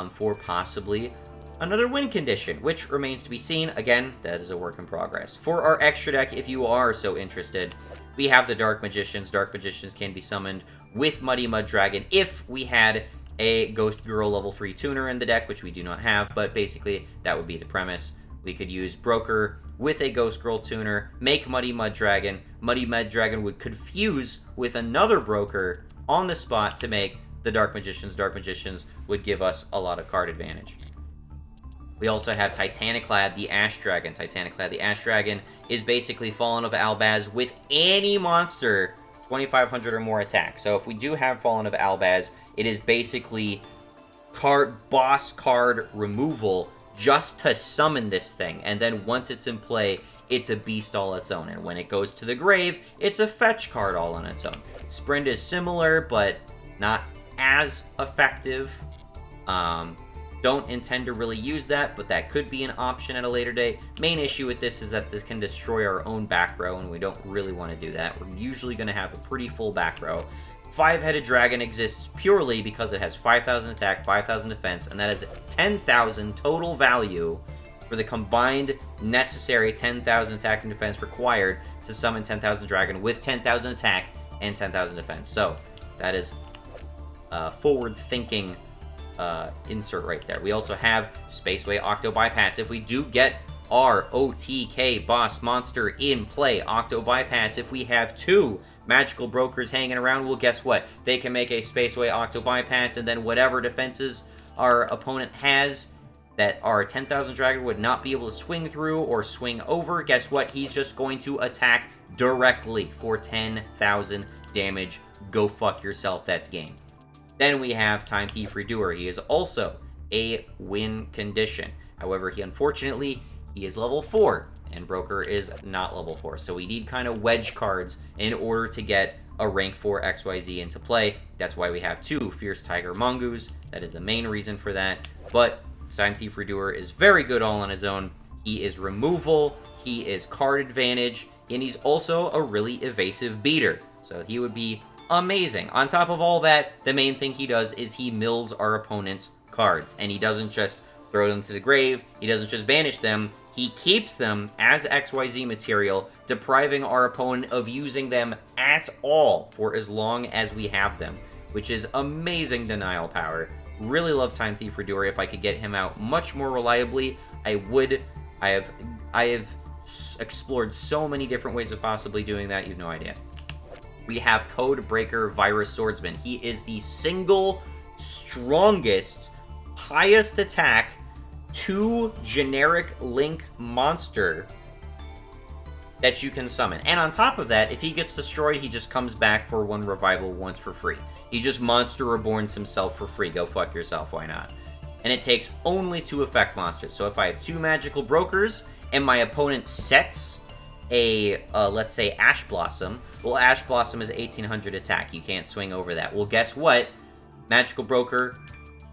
for possibly another win condition, which remains to be seen. Again, that is a work in progress. For our extra deck, if you are so interested, we have the Dark Magicians. Dark Magicians can be summoned with Muddy Mud Dragon if we had a Ghost Girl level 3 tuner in the deck, which we do not have, but basically that would be the premise. We could use Broker with a Ghost Girl tuner, make Muddy Mud Dragon. Muddy Mud Dragon would confuse with another Broker on the spot to make the Dark Magicians. Dark Magicians would give us a lot of card advantage. We also have Titaniclad, the Ash Dragon. Titaniclad, the Ash Dragon, is basically Fallen of Albaz with any monster 2,500 or more attack. So if we do have Fallen of Albaz, it is basically boss card removal just to summon this thing. And then once it's in play, it's a beast all its own. And when it goes to the grave, it's a fetch card all on its own. Sprint is similar, but not as effective. Don't intend to really use that, but that could be an option at a later date. Main issue with this is that this can destroy our own back row, and we don't really want to do that. We're usually going to have a pretty full back row. Five-Headed Dragon exists purely because it has 5,000 attack, 5,000 defense, and that is 10,000 total value for the combined necessary 10,000 attack and defense required to summon 10,000 Dragon with 10,000 attack and 10,000 defense. So, that is forward-thinking insert right there. We also have Spaceway Octo Bypass. If we do get our OTK boss monster in play, Octo Bypass, if we have two Magical Brokers hanging around, well, guess what? They can make a Spaceway Octo Bypass, and then whatever defenses our opponent has that our 10,000 Dragon would not be able to swing through or swing over, guess what? He's just going to attack directly for 10,000 damage. Go fuck yourself, that's game. Then we have Time Thief Redoer. He is also a win condition. However, unfortunately, he is level 4, and Broker is not level 4. So we need kind of wedge cards in order to get a rank 4 XYZ into play. That's why we have two Fierce Tiger Mongoose. That is the main reason for that. But Time Thief Redoer is very good all on his own. He is removal, he is card advantage, and he's also a really evasive beater. So he would be amazing. On top of all that, the main thing he does is he mills our opponent's cards. And he doesn't just throw them to the grave, he doesn't just banish them, he keeps them as XYZ material, depriving our opponent of using them at all for as long as we have them, which is amazing denial power. Really love Time Thief Redoer. If I could get him out much more reliably, I would. I have explored so many different ways of possibly doing that, you have no idea. We have Code Breaker Virus Swordsman. He is the single strongest, highest attack, 2 generic link monster that you can summon. And on top of that, if he gets destroyed, he just comes back for 1 revival once for free. He just Monster Reborns himself for free. Go fuck yourself, why not? And it takes only 2 effect monsters. So if I have 2 Magical Brokers, and my opponent sets let's say, Ash Blossom. Well, Ash Blossom is 1800 attack. You can't swing over that. Well, guess what? Magical Broker,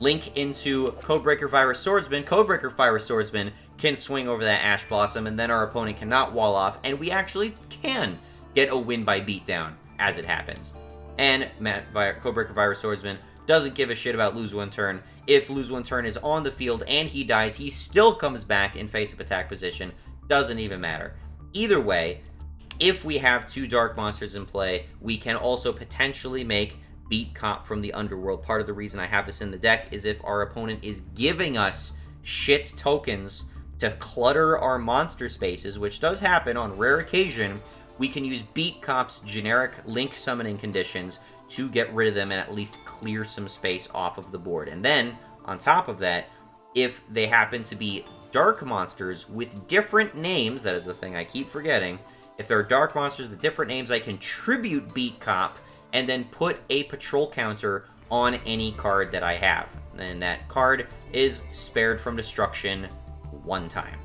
link into Codebreaker Virus Swordsman. Codebreaker Virus Swordsman can swing over that Ash Blossom, and then our opponent cannot wall off, and we actually can get a win by beatdown as it happens. And Codebreaker Virus Swordsman doesn't give a shit about lose one turn. If lose one turn is on the field and he dies, he still comes back in face-up attack position. Doesn't even matter. Either way, if we have two Dark Monsters in play, we can also potentially make Beat Cop from the Underworld. Part of the reason I have this in the deck is if our opponent is giving us shit tokens to clutter our monster spaces, which does happen on rare occasion, we can use Beat Cop's generic link summoning conditions to get rid of them and at least clear some space off of the board. And then, on top of that, if they happen to be dark monsters with different names, that is the thing I keep forgetting, if they're dark monsters with different names, I can tribute Beat Cop and then put a patrol counter on any card that I have. And that card is spared from destruction one time.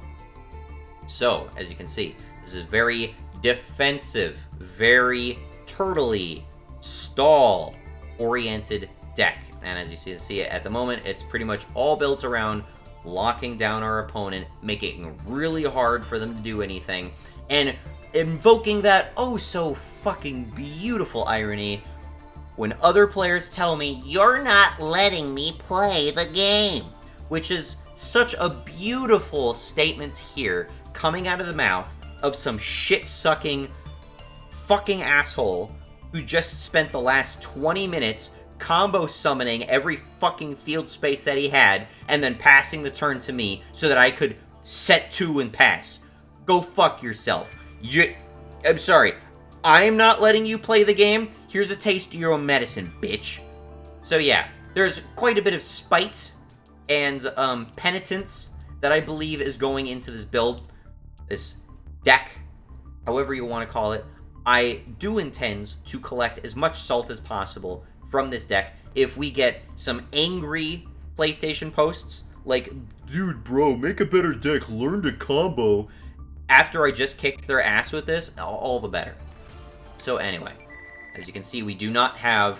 So, as you can see, this is very defensive, very turtle-y, stall-oriented deck. And as you see it at the moment, it's pretty much all built around locking down our opponent, making it really hard for them to do anything, and invoking that oh so fucking beautiful irony when other players tell me, "You're not letting me play the game," which is such a beautiful statement here, coming out of the mouth of some shit-sucking fucking asshole who just spent the last 20 minutes combo summoning every fucking field space that he had, and then passing the turn to me so that I could set 2 and pass. Go fuck yourself. I'm sorry. I'm not letting you play the game. Here's a taste of your own medicine, bitch. So yeah, there's quite a bit of spite and penitence that I believe is going into this build, this deck, however you want to call it. I do intend to collect as much salt as possible from this deck. If we get some angry PlayStation posts, like, "Dude, bro, make a better deck, learn to combo," after I just kicked their ass with this, all the better. So anyway, as you can see, we do not have,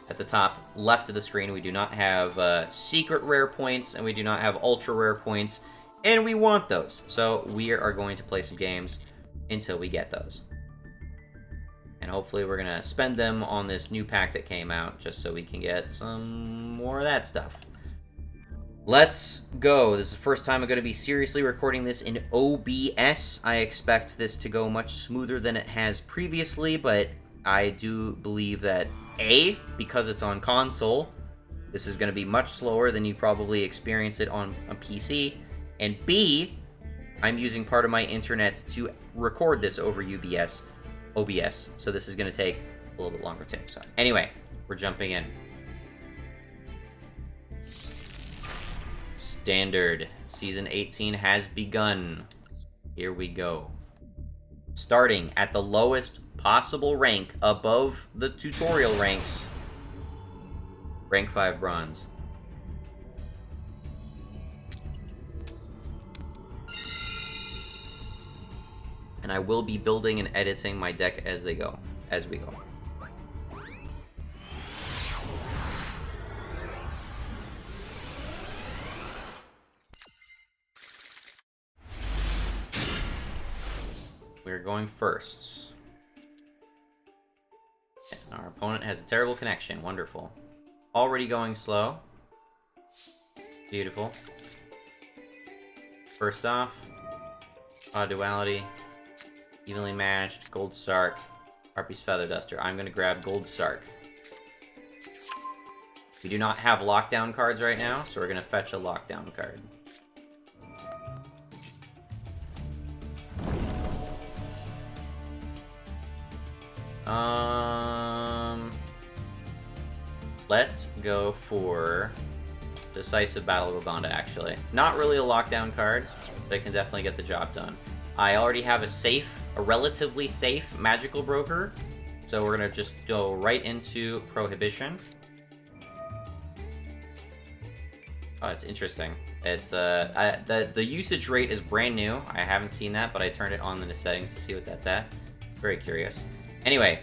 at the top left of the screen, we do not have secret rare points, and we do not have ultra rare points, and we want those. So we are going to play some games until we get those. And hopefully we're going to spend them on this new pack that came out, just so we can get some more of that stuff. Let's go. This is the first time I'm going to be seriously recording this in OBS. I expect this to go much smoother than it has previously, but I do believe that, A, because it's on console, this is going to be much slower than you probably experience it on a PC, and B, I'm using part of my internet to record this over OBS, so this is going to take a little bit longer too. So anyway, we're jumping in. Standard. Season 18 has begun. Here we go. Starting at the lowest possible rank above the tutorial ranks. Rank 5 Bronze. And I will be building and editing my deck as we go. We're going first. Our opponent has a terrible connection. Wonderful. Already going slow. Beautiful. First off, duality. Evenly matched, Gold Sark, Harpy's Feather Duster. I'm going to grab Gold Sark. We do not have lockdown cards right now, so we're going to fetch a lockdown card. Let's go for Decisive Battle of Golgonda, actually. Not really a lockdown card, but it can definitely get the job done. I already have a relatively safe Magical Broker, so we're going to just go right into Prohibition. Oh, that's interesting. It's the usage rate is brand new. I haven't seen that, but I turned it on in the settings to see what that's at. Very curious. Anyway,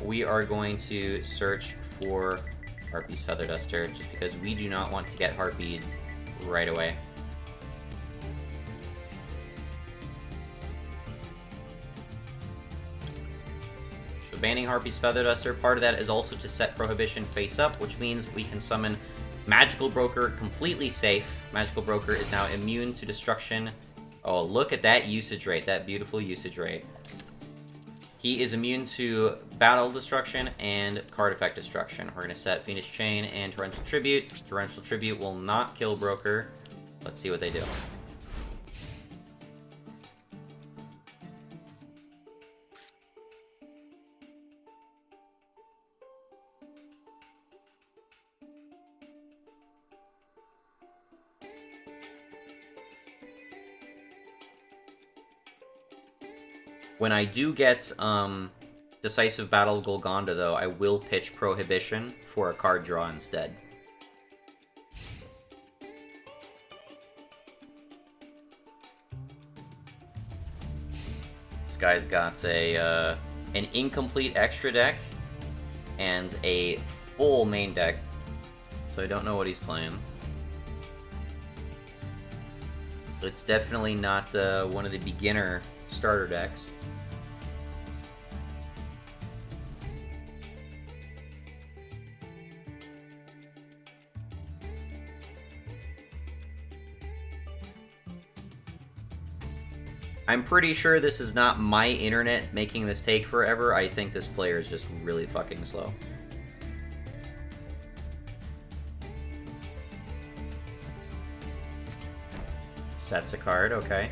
we are going to search for Harpy's Feather Duster, just because we do not want to get Harpied right away. So banning Harpy's Feather Duster, part of that is also to set Prohibition face up, which means we can summon Magical Broker completely safe. Magical Broker is now immune to destruction. Oh, look at that usage rate, that beautiful usage rate. He is immune to battle destruction and card effect destruction. We're going to set Phoenix Chain and Torrential Tribute. Torrential Tribute will not kill Broker. Let's see what they do. When I do get Decisive Battle of Golgonda, though, I will pitch Prohibition for a card draw instead. This guy's got an incomplete extra deck and a full main deck, so I don't know what he's playing. It's definitely not one of the beginner starter decks. I'm pretty sure this is not my internet making this take forever. I think this player is just really fucking slow. Sets a card, okay.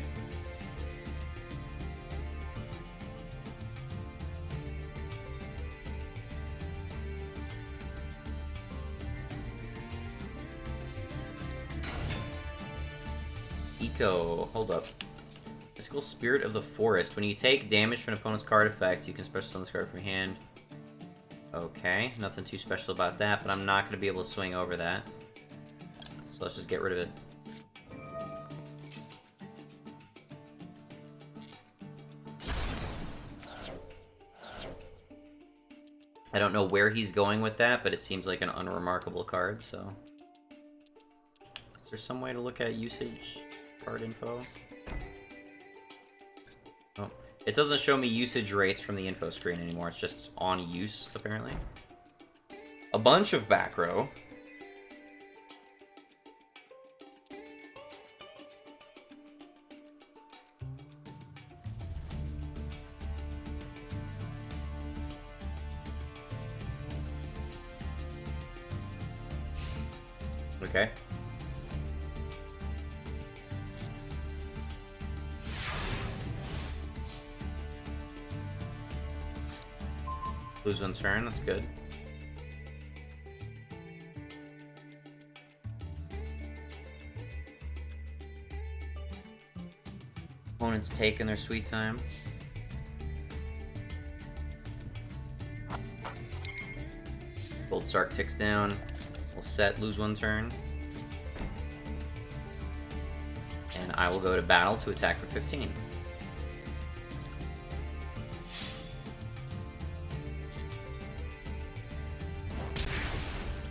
Eco, hold up. Mystical Spirit of the Forest. When you take damage from an opponent's card effect, you can special summon this card from your hand. Okay, nothing too special about that, but I'm not going to be able to swing over that. So let's just get rid of it. I don't know where he's going with that, but it seems like an unremarkable card, so... Is there some way to look at usage card info? Oh, it doesn't show me usage rates from the info screen anymore. It's just on use, apparently. A bunch of back row. Okay. Lose one turn, that's good. Opponent's taking their sweet time. Gold Sark ticks down. We'll set, lose one turn. And I will go to battle to attack for 15.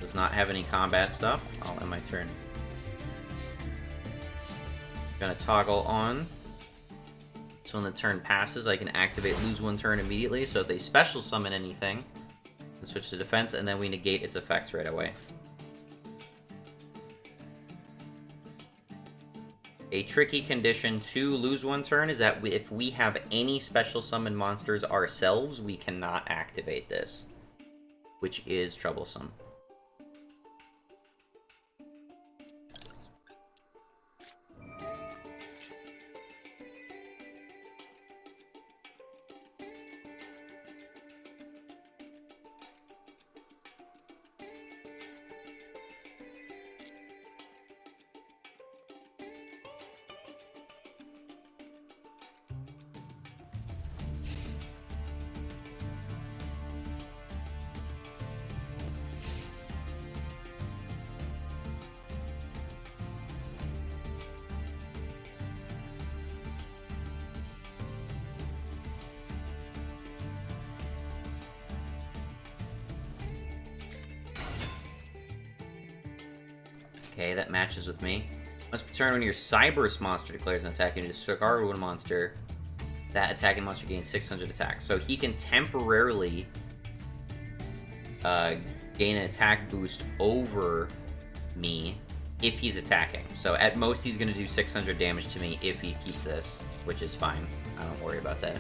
Does not have any combat stuff. I'll end my turn. Gonna toggle on. So when the turn passes, I can activate lose one turn immediately. So if they special summon anything, I can switch to defense, and then we negate its effects right away. A tricky condition to lose one turn is that if we have any special summon monsters ourselves, we cannot activate this, which is troublesome. Okay, that matches with me. Must return when your Cyberse monster declares an attack and you discard one monster. That attacking monster gains 600 attack. So he can temporarily gain an attack boost over me if he's attacking. So at most he's going to do 600 damage to me if he keeps this, which is fine. I don't worry about that.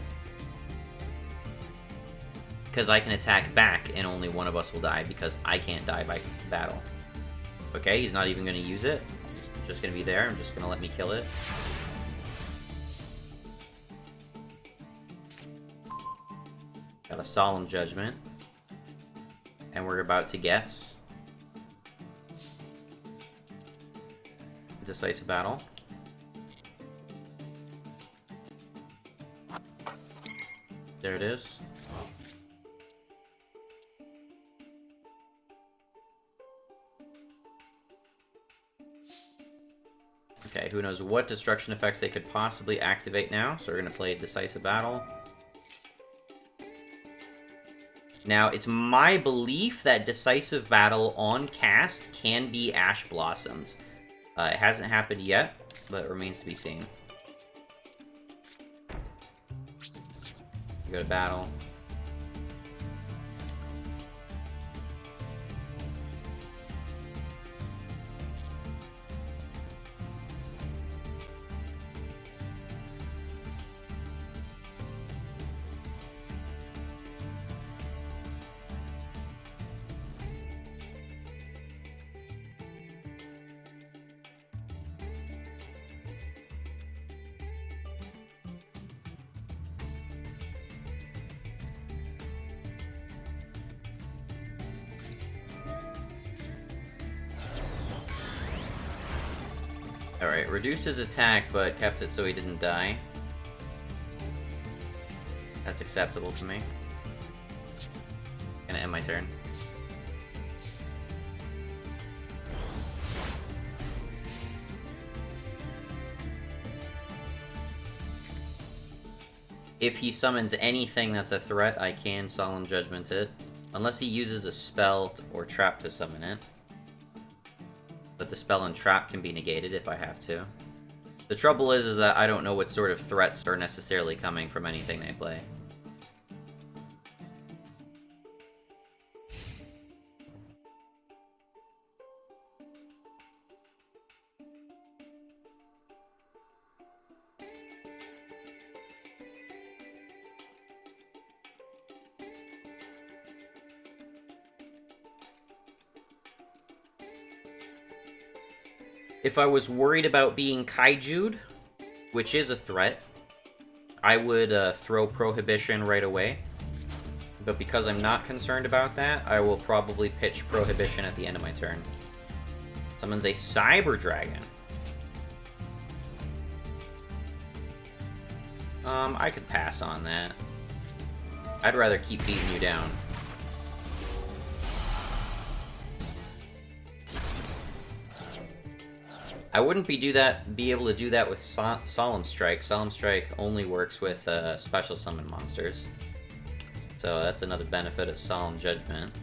Because I can attack back and only one of us will die because I can't die by battle. Okay, he's not even going to use it. It's just going to be there. I'm just going to let me kill it. Got a Solemn Judgment. And we're about to get Decisive Battle. There it is. Okay, who knows what destruction effects they could possibly activate now, so we're going to play Decisive Battle. Now, it's my belief that Decisive Battle on cast can be Ash Blossomed. It hasn't happened yet, but it remains to be seen. Go to battle. Alright, reduced his attack, but kept it so he didn't die. That's acceptable to me. Gonna end my turn. If he summons anything that's a threat, I can Solemn Judgment it. Unless he uses a spell or trap to summon it. But the spell and trap can be negated if I have to. The trouble is that I don't know what sort of threats are necessarily coming from anything they play. If I was worried about being kaiju'd, which is a threat, I would throw Prohibition right away. But because I'm not concerned about that, I will probably pitch Prohibition at the end of my turn. Summons a Cyber Dragon. I could pass on that. I'd rather keep beating you down. I wouldn't be able to do that with Solemn Strike. Solemn Strike only works with special summon monsters. So that's another benefit of Solemn Judgment.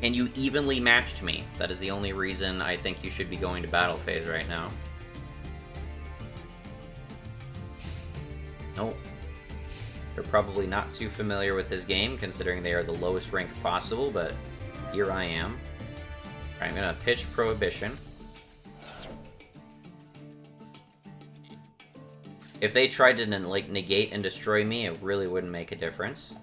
And you evenly matched me. That is the only reason I think you should be going to battle phase right now. Nope. They're probably not too familiar with this game, considering they are the lowest rank possible, but here I am. Alright, I'm gonna pitch Prohibition. If they tried to like negate and destroy me, it really wouldn't make a difference.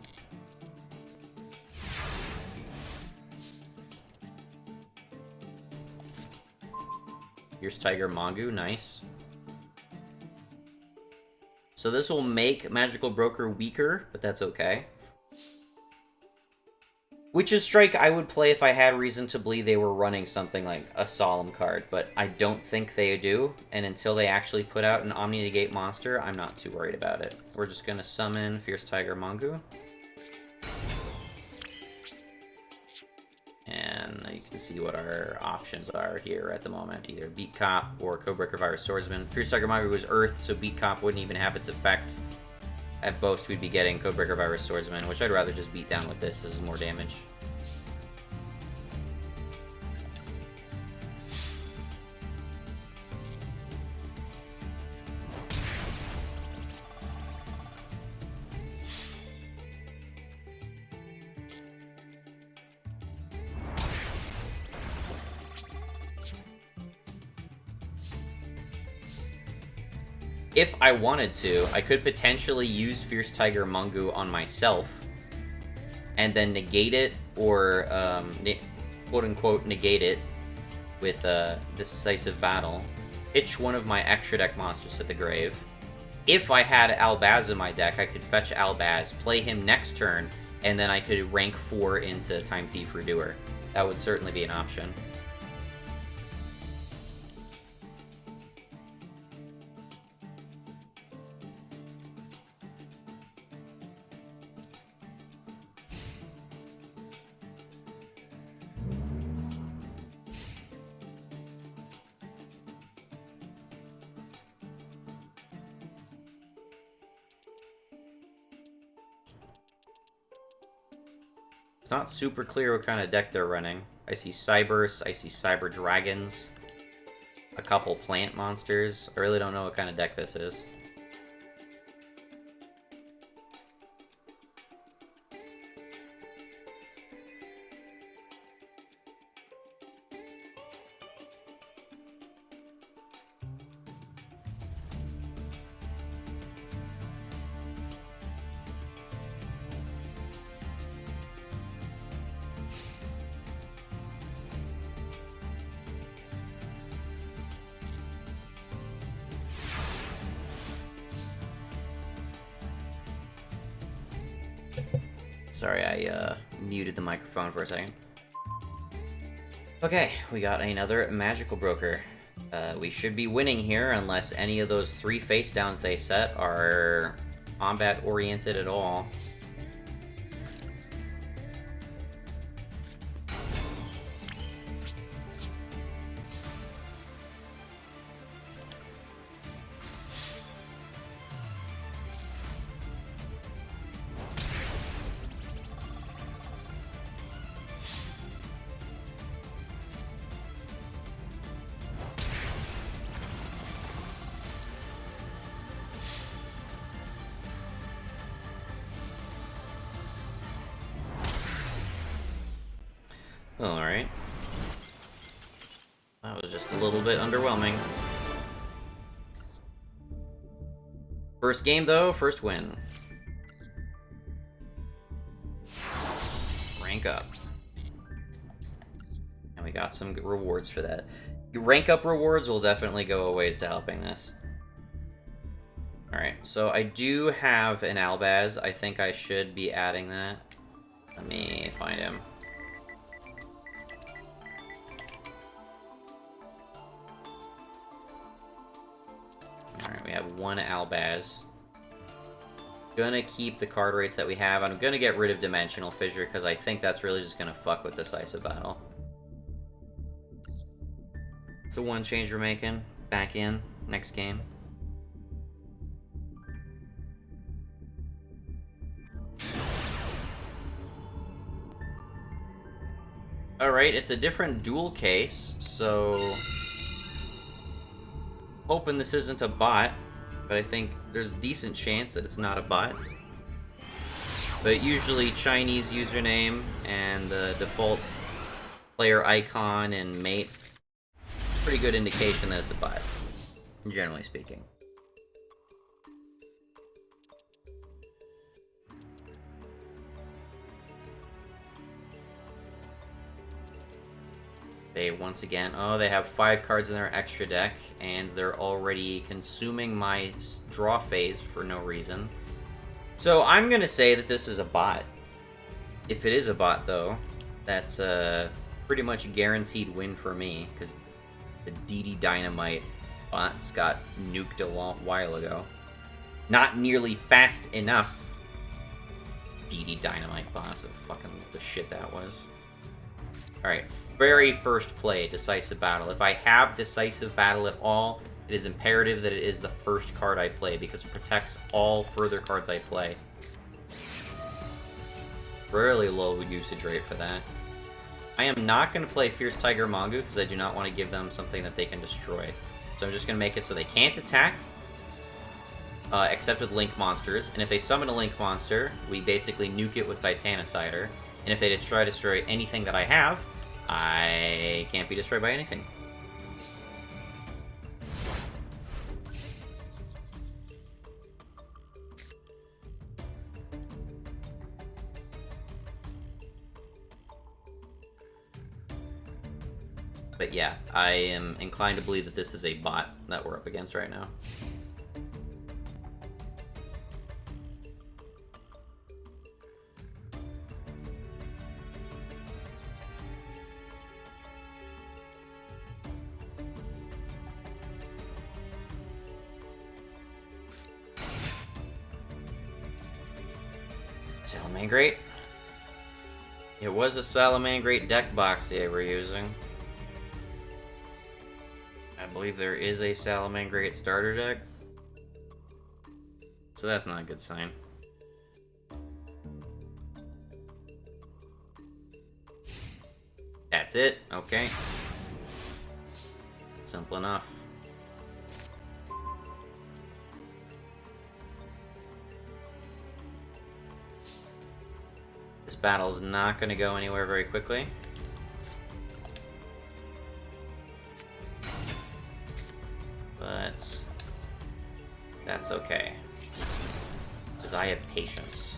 Here's Tiger Mongu, nice. So this will make Magical Broker weaker, but that's okay. Witch's Strike I would play if I had reason to believe they were running something like a Solemn card, but I don't think they do, and until they actually put out an Omni-Negate monster, I'm not too worried about it. We're just gonna summon Fierce Tiger Mongu. And you can see what our options are here at the moment. Either Beat Cop or Codebreaker Virus Swordsman. Fierce Tiger Mongu was Earth, so Beat Cop wouldn't even have its effect at most we'd be getting Codebreaker Virus Swordsman, which I'd rather just beat down with this. This is more damage. If I wanted to, I could potentially use Fierce Tiger Mungu on myself, and then negate it, or quote-unquote negate it, with Decisive Battle. Pitch one of my extra deck monsters to the grave. If I had Albaz in my deck, I could fetch Albaz, play him next turn, and then I could rank 4 into Time Thief Redoer. That would certainly be an option. It's not super clear what kind of deck they're running. I see Cybers, I see Cyber Dragons, a couple plant monsters. I really don't know what kind of deck this is. Sorry, I muted the microphone for a second. Okay, we got another Magical Broker. We should be winning here unless any of those 3 face downs they set are combat oriented at all. Alright. That was just a little bit underwhelming. First game, though, first win. Rank up. And we got some good rewards for that. Rank up rewards will definitely go a ways to helping this. Alright, so I do have an Albaz. I think I should be adding that. Let me find him. Alright, we have one Albaz. Gonna keep the card rates that we have. I'm gonna get rid of Dimensional Fissure because I think that's really just gonna fuck with Decisive Battle. It's the one change we're making. Back in next game. Alright, it's a different duel case, so hoping this isn't a bot, but I think there's a decent chance that it's not a bot. But usually Chinese username and the default player icon and mate, pretty good indication that it's a bot, generally speaking. They, once again, oh, they have 5 cards in their extra deck, and they're already consuming my draw phase for no reason. So I'm going to say that this is a bot. If it is a bot, though, that's a pretty much guaranteed win for me, because the DD Dynamite bots got nuked a long while ago. Not nearly fast enough. DD Dynamite bots, that's fucking the shit that was. Alright, very first play, Decisive Battle. If I have Decisive Battle at all, it is imperative that it is the first card I play because it protects all further cards I play. Rarely low usage rate for that. I am not going to play Fierce Tiger Mongoose because I do not want to give them something that they can destroy. So I'm just going to make it so they can't attack, except with Link monsters. And if they summon a Link monster, we basically nuke it with Titanicider. And if they try to destroy anything that I have, I can't be destroyed by anything. But yeah, I am inclined to believe that this is a bot that we're up against right now. Salamangreat. It was a Salamangreat deck box they were using. I believe there is a Salamangreat starter deck. So that's not a good sign. That's it. Okay. Simple enough. This battle is not going to go anywhere very quickly. But that's okay, because I have patience.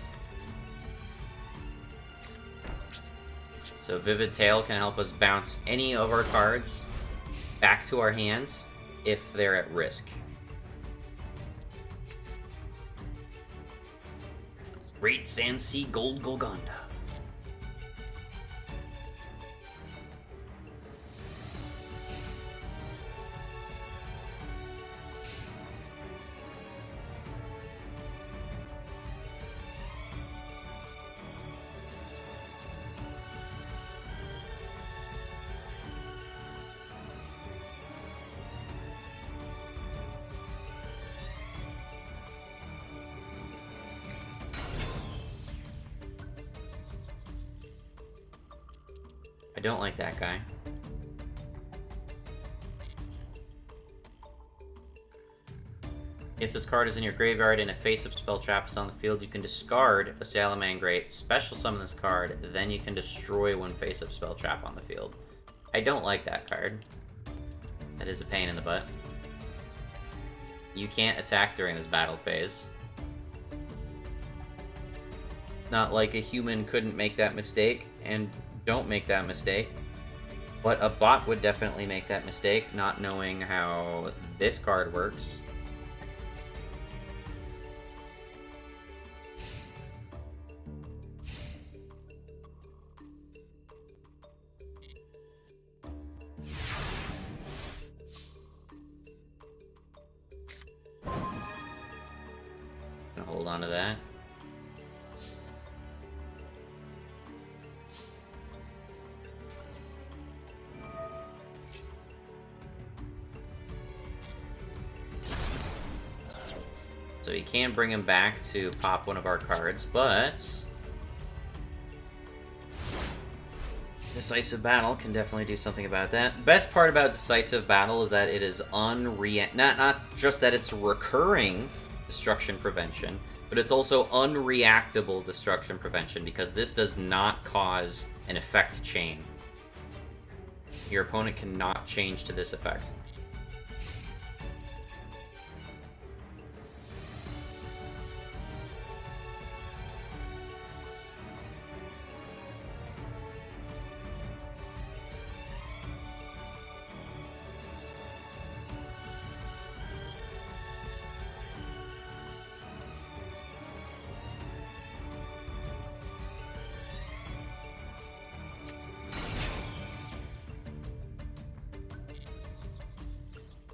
So Vivid Tail can help us bounce any of our cards back to our hands if they're at risk. Great Sand Sea Gold Golgonda. I don't like that guy. If this card is in your graveyard and a face-up spell trap is on the field, you can discard a Salamangreat, special summon this card, then you can destroy one face-up spell trap on the field. I don't like that card. That is a pain in the butt. You can't attack during this battle phase. Not like a human couldn't make that mistake, and don't make that mistake. But a bot would definitely make that mistake, not knowing how this card works. Gonna hold on to that. So you can bring him back to pop one of our cards, but Decisive Battle can definitely do something about that. Best part about Decisive Battle is that it is not just that it's recurring destruction prevention, but it's also unreactable destruction prevention, because this does not cause an effect chain. Your opponent cannot change to this effect.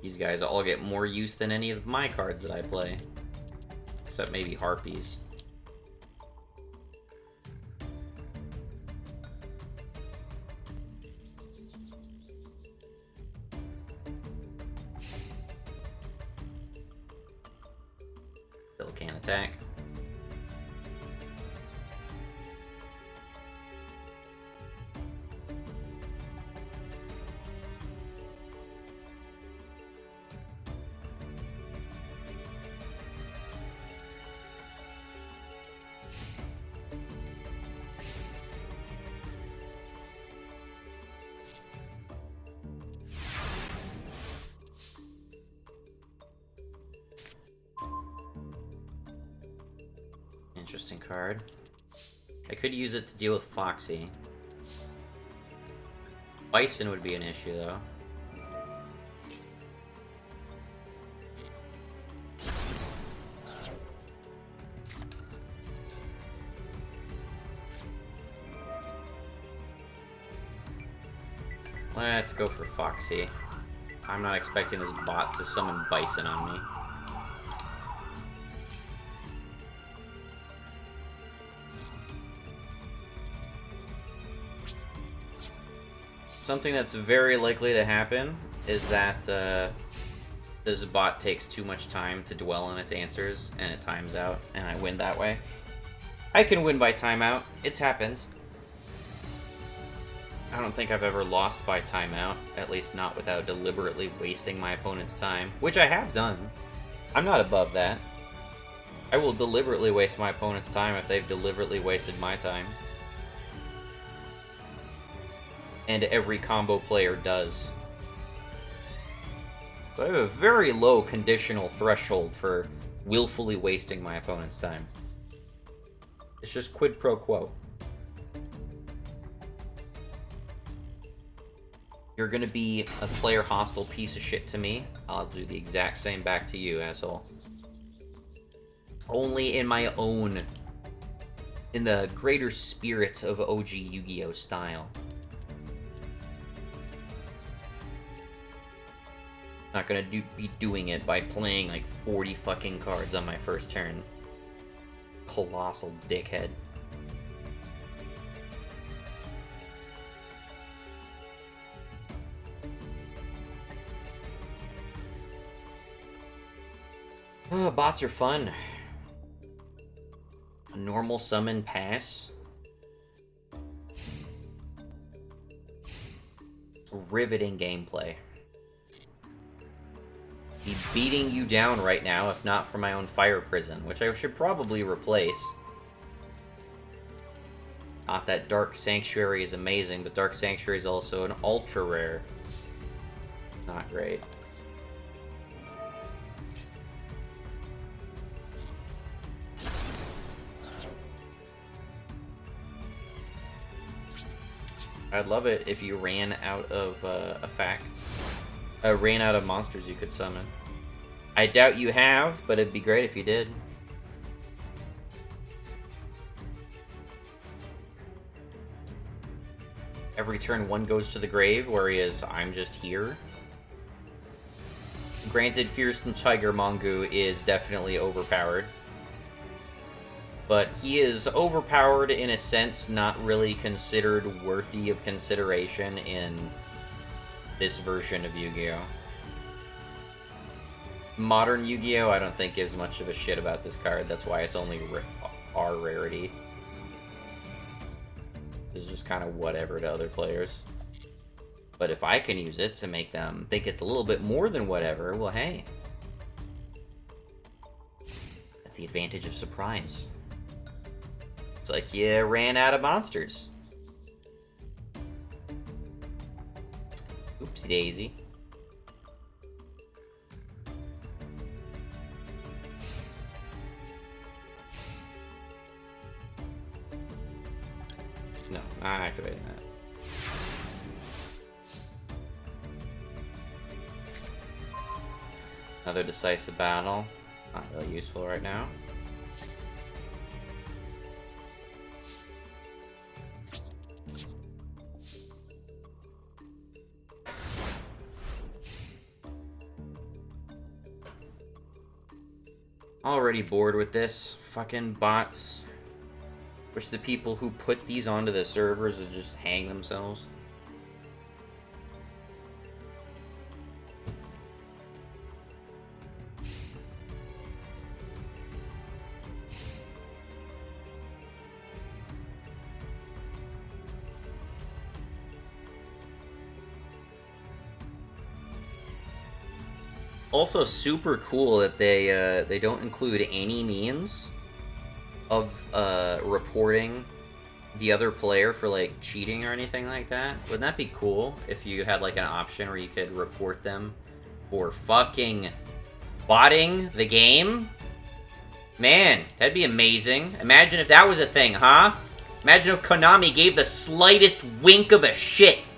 These guys all get more use than any of my cards that I play. Except maybe Harpies. can't attack. Interesting card. I could use it to deal with Foxy. Bison would be an issue, though. Let's go for Foxy. I'm not expecting this bot to summon Bison on me. Something that's very likely to happen is that this bot takes too much time to dwell on its answers, and it times out, and I win that way. I can win by timeout. It's happened. I don't think I've ever lost by timeout, at least not without deliberately wasting my opponent's time, which I have done. I'm not above that. I will deliberately waste my opponent's time if they've deliberately wasted my time. And every combo player does. So I have a very low conditional threshold for willfully wasting my opponent's time. It's just quid pro quo. You're gonna be a player hostile piece of shit to me. I'll do the exact same back to you, asshole. Only in my own... in the greater spirit of OG Yu-Gi-Oh! Style. Not gonna be doing it by playing like 40 fucking cards on my first turn. Colossal dickhead. Oh, bots are fun. A normal summon pass. Riveting gameplay. Be beating you down right now, if not for my own fire prison, which I should probably replace. Not that Dark Sanctuary is amazing, but Dark Sanctuary is also an ultra rare. Not great. I'd love it if you ran out of effects. Ran out of monsters you could summon. I doubt you have, but it'd be great if you did. Every turn one goes to the grave, whereas I'm just here. Granted, Fearsome Tiger Mongu is definitely overpowered. But he is overpowered in a sense not really considered worthy of consideration in this version of Yu-Gi-Oh! Modern Yu-Gi-Oh! I don't think gives much of a shit about this card. That's why it's only R rarity. It's just kind of whatever to other players. But if I can use it to make them think it's a little bit more than whatever, well, hey. That's the advantage of surprise. It's like you ran out of monsters. Oopsie daisy. No, not activating that. Another Decisive Battle. Not really useful right now. Already bored with this. Fucking bots. Wish the people who put these onto the servers would just hang themselves. Also super cool that they don't include any means of reporting the other player for like cheating or anything like that. Wouldn't that be cool if you had like an option where you could report them for fucking botting the game? Man, that'd be amazing. Imagine if that was a thing, huh? Imagine if Konami gave the slightest wink of a shit.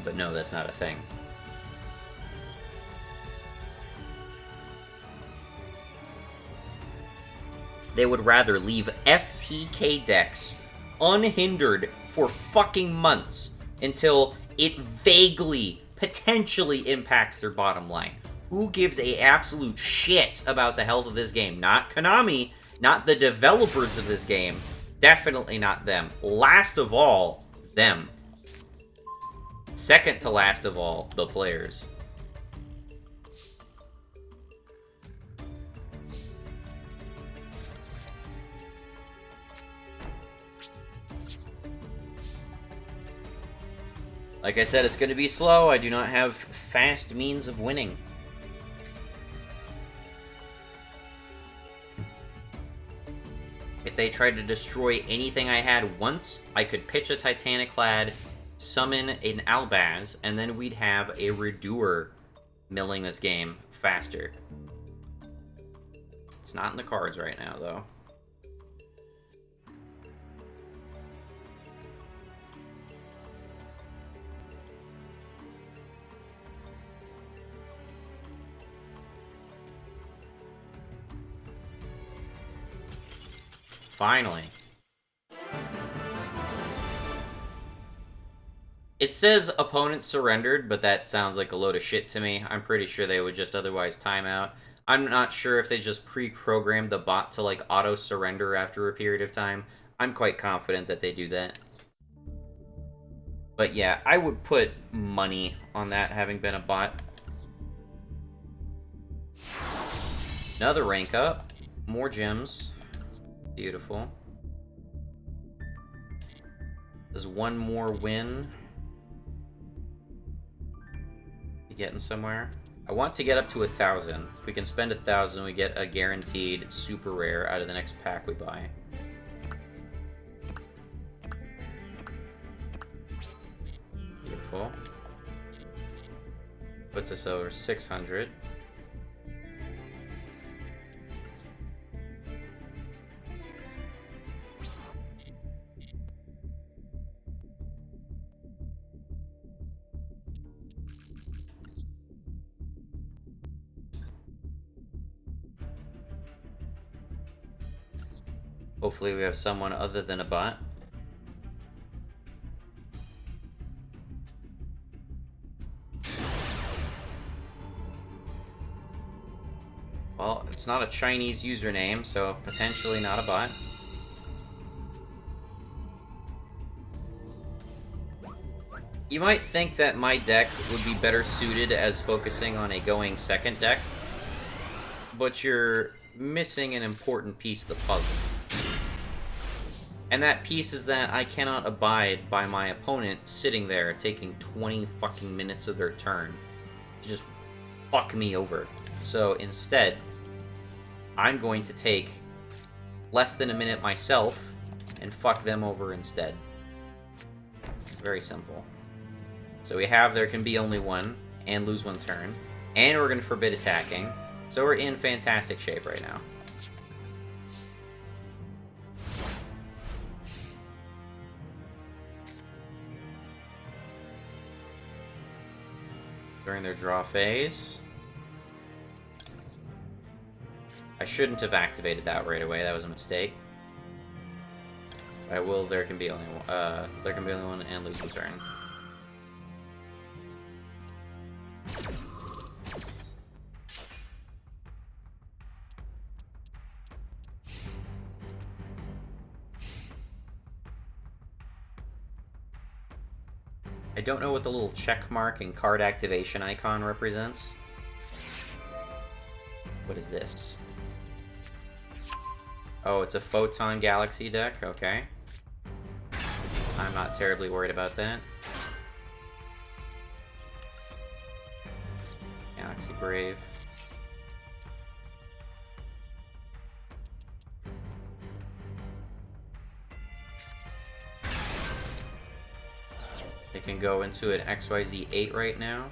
But no, that's not a thing. They would rather leave FTK decks unhindered for fucking months until it vaguely, potentially impacts their bottom line. Who gives a absolute shit about the health of this game? Not Konami, not the developers of this game, definitely not them. Last of all, them. Second to last of all, the players. Like I said, it's going to be slow. I do not have fast means of winning. If they tried to destroy anything I had once, I could pitch a Titaniclad, summon an Albaz, and then we'd have a Redoer milling this game faster. It's not in the cards right now, though. Finally. It says opponents surrendered, but that sounds like a load of shit to me. I'm pretty sure they would just otherwise time out. I'm not sure if they just pre-programmed the bot to like auto-surrender after a period of time. I'm quite confident that they do that. But yeah, I would put money on that having been a bot. Another rank up. More gems. Beautiful. There's one more win. You getting somewhere? I want to get up to 1,000. If we can spend 1,000, we get a guaranteed super rare out of the next pack we buy. Beautiful. Puts us over 600. Hopefully we have someone other than a bot. Well, it's not a Chinese username, so potentially not a bot. You might think that my deck would be better suited as focusing on a going second deck, but you're missing an important piece of the puzzle. And that piece is that I cannot abide by my opponent sitting there taking 20 fucking minutes of their turn to just fuck me over. So instead, I'm going to take less than a minute myself and fuck them over instead. Very simple. So we have there can be only one, and lose one turn, and we're going to forbid attacking. So we're in fantastic shape right now. During their draw phase. I shouldn't have activated that right away. That was a mistake. I will. There can be only one. There can be only one, and lose the turn. I don't know what the little check mark and card activation icon represents. What is this? Oh, it's a Photon Galaxy deck? Okay. I'm not terribly worried about that. Galaxy Brave. They can go into an XYZ 8 right now.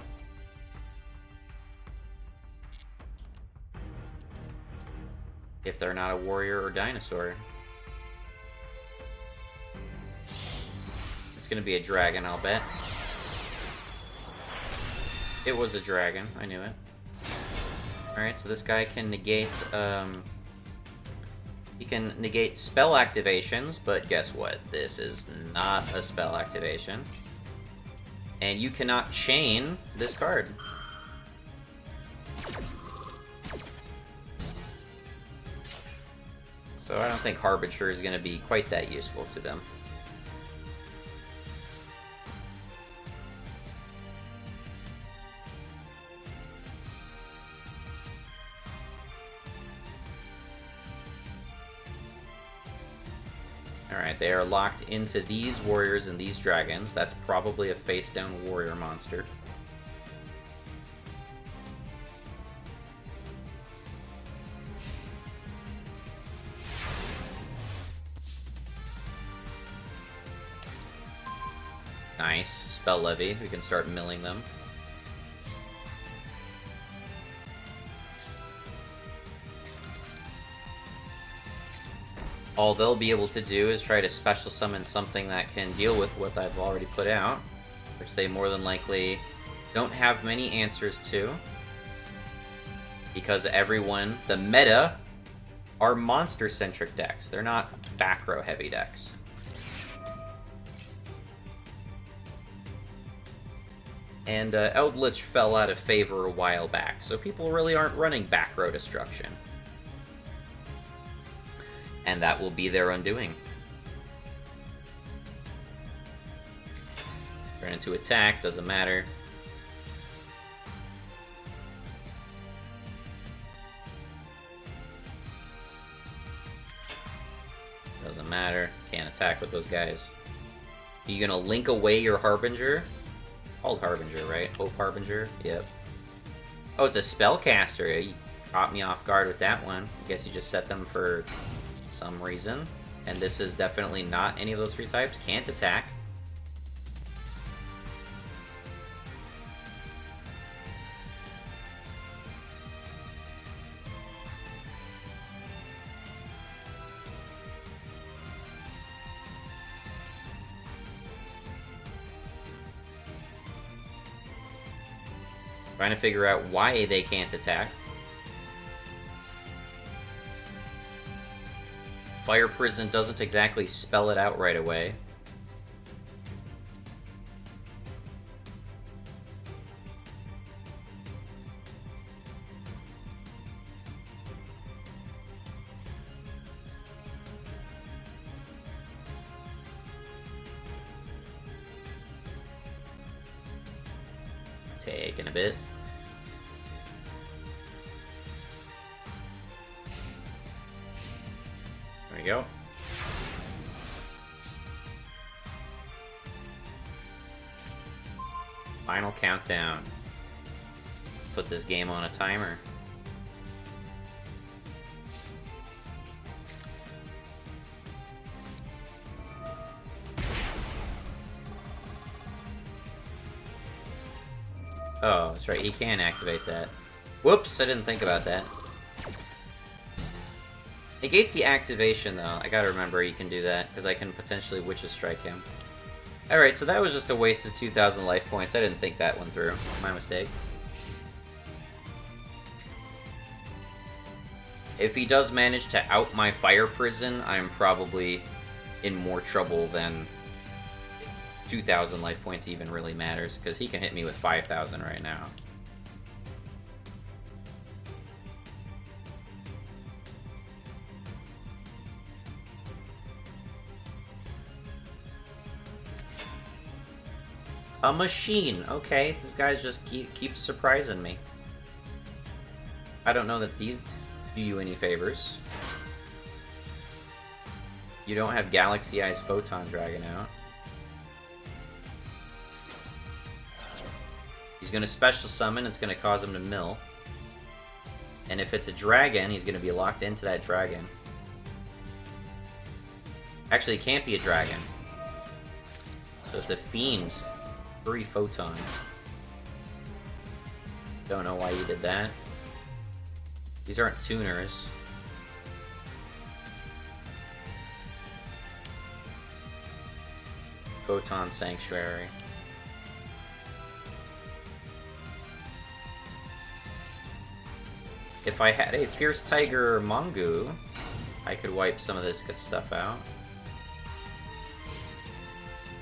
If they're not a warrior or dinosaur. It's gonna be a dragon, I'll bet. It was a dragon, I knew it. Alright, so this guy can negate, he can negate spell activations, but guess what? This is not a spell activation. And you cannot chain this card. So I don't think Harbinger is going to be quite that useful to them. Alright, they are locked into these warriors and these dragons. That's probably a face-down warrior monster. Nice. Spell Levy. We can start milling them. All they'll be able to do is try to special summon something that can deal with what I've already put out, which they more than likely don't have many answers to, because everyone, the meta, are monster-centric decks. They're not back row heavy decks. And Eldritch fell out of favor a while back, so people really aren't running back row destruction. And that will be their undoing. Turn into attack, doesn't matter. Doesn't matter, can't attack with those guys. Are you gonna link away your Harbinger? Called Harbinger, right? Hope Harbinger? Yep. Oh, it's a spellcaster. You caught me off guard with that one. I guess you just set them for some reason. And this is definitely not any of those three types. Can't attack. Trying to figure out why they can't attack. Fire Prison doesn't exactly spell it out right away. Taking a bit. There we go. Final countdown. Put this game on a timer. Oh, that's right, he can activate that. Whoops, I didn't think about that. Negates the activation, though. I gotta remember you can do that, because I can potentially Witch's Strike him. Alright, so that was just a waste of 2,000 life points. I didn't think that one through. My mistake. If he does manage to out my Fire Prison, I'm probably in more trouble than 2,000 life points even really matters, because he can hit me with 5,000 right now. A machine. Okay, this guy's just keeps surprising me. I don't know that these do you any favors. You don't have Galaxy Eyes Photon Dragon out. He's going to special summon, it's going to cause him to mill. And if it's a dragon, he's going to be locked into that dragon. Actually, it can't be a dragon. So it's a fiend. Free photon. Don't know why you did that. These aren't tuners. Photon Sanctuary. If I had a Fierce Tiger Mongu, I could wipe some of this good stuff out.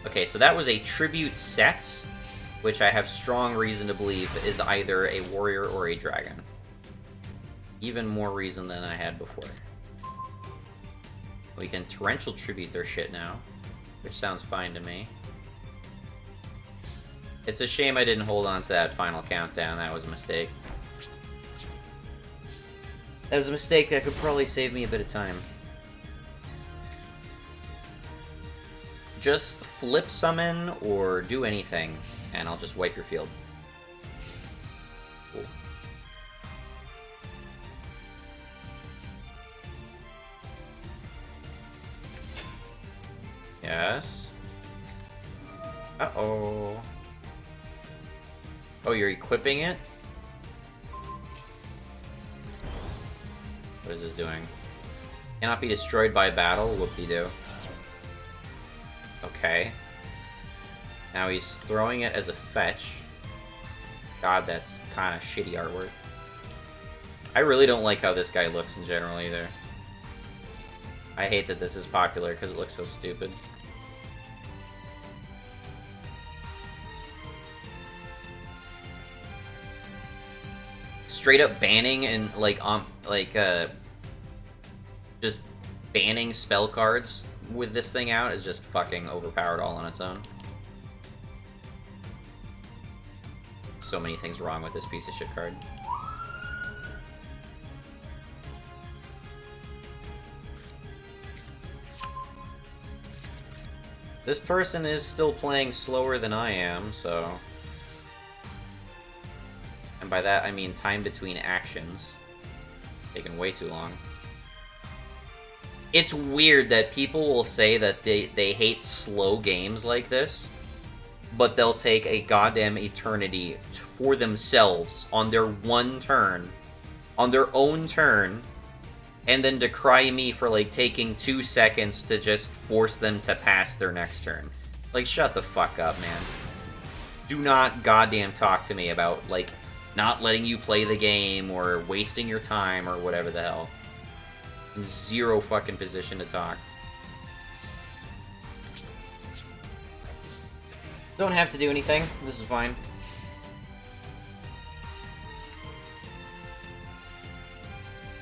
Okay, so that was a tribute set, which I have strong reason to believe is either a warrior or a dragon. Even more reason than I had before. We can torrential tribute their shit now, which sounds fine to me. It's a shame I didn't hold on to that final countdown. That was a mistake. That was a mistake that could probably save me a bit of time. Just flip summon or do anything, and I'll just wipe your field. Cool. Yes. Uh-oh. Oh, you're equipping it? What is this doing? Cannot be destroyed by battle? Whoop-de-doo. Okay. Now he's throwing it as a fetch. God, that's kind of shitty artwork. I really don't like how this guy looks in general either. I hate that this is popular because it looks so stupid. Straight up banning and just banning spell cards with this thing out is just fucking overpowered all on its own. So many things wrong with this piece of shit card. This person is still playing slower than I am, so... And by that, I mean time between actions. Taking way too long. It's weird that people will say that they hate slow games like this, but they'll take a goddamn eternity for themselves on their one turn, on their own turn, and then decry me for, like, taking 2 seconds to just force them to pass their next turn. Like, shut the fuck up, man. Do not goddamn talk to me about, like, not letting you play the game, or wasting your time, or whatever the hell. In zero fucking position to talk. Don't have to do anything. This is fine.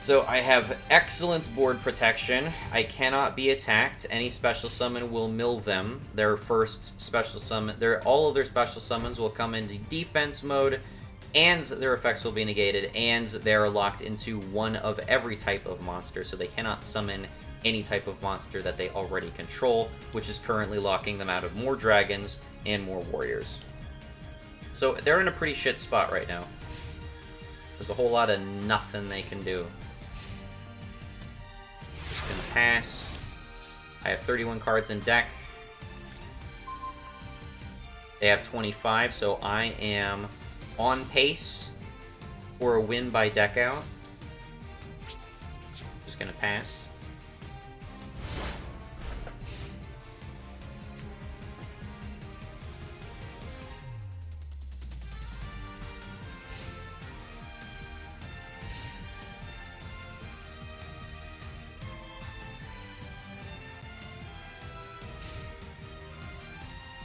So I have excellent board protection. I cannot be attacked. Any special summon will mill them. Their first special summon, all of their special summons will come into defense mode, and their effects will be negated, and they're locked into one of every type of monster, so they cannot summon any type of monster that they already control, which is currently locking them out of more dragons and more warriors. So they're in a pretty shit spot right now. There's a whole lot of nothing they can do. Just gonna pass. I have 31 cards in deck. They have 25, so I am on pace for a win by deck out. Just gonna pass.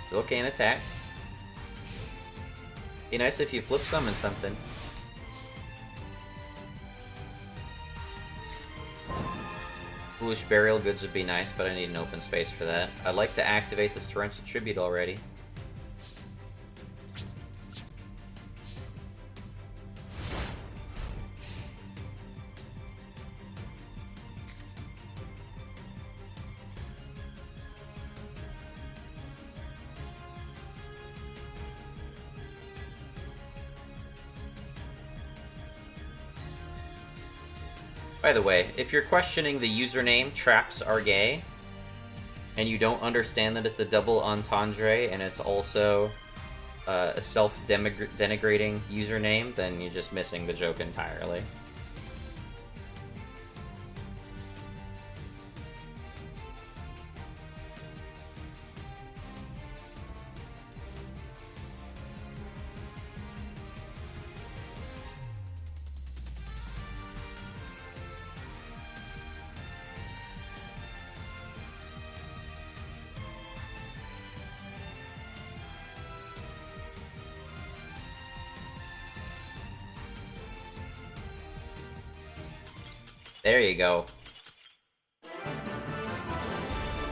Still can't attack. Be nice if you flip summon something. Foolish Burial Goods would be nice, but I need an open space for that. I'd like to activate this Torrential Tribute already. By the way, if you're questioning the username traps are gay, and you don't understand that it's a double entendre and it's also a self-denigrating username, then you're just missing the joke entirely. There you go.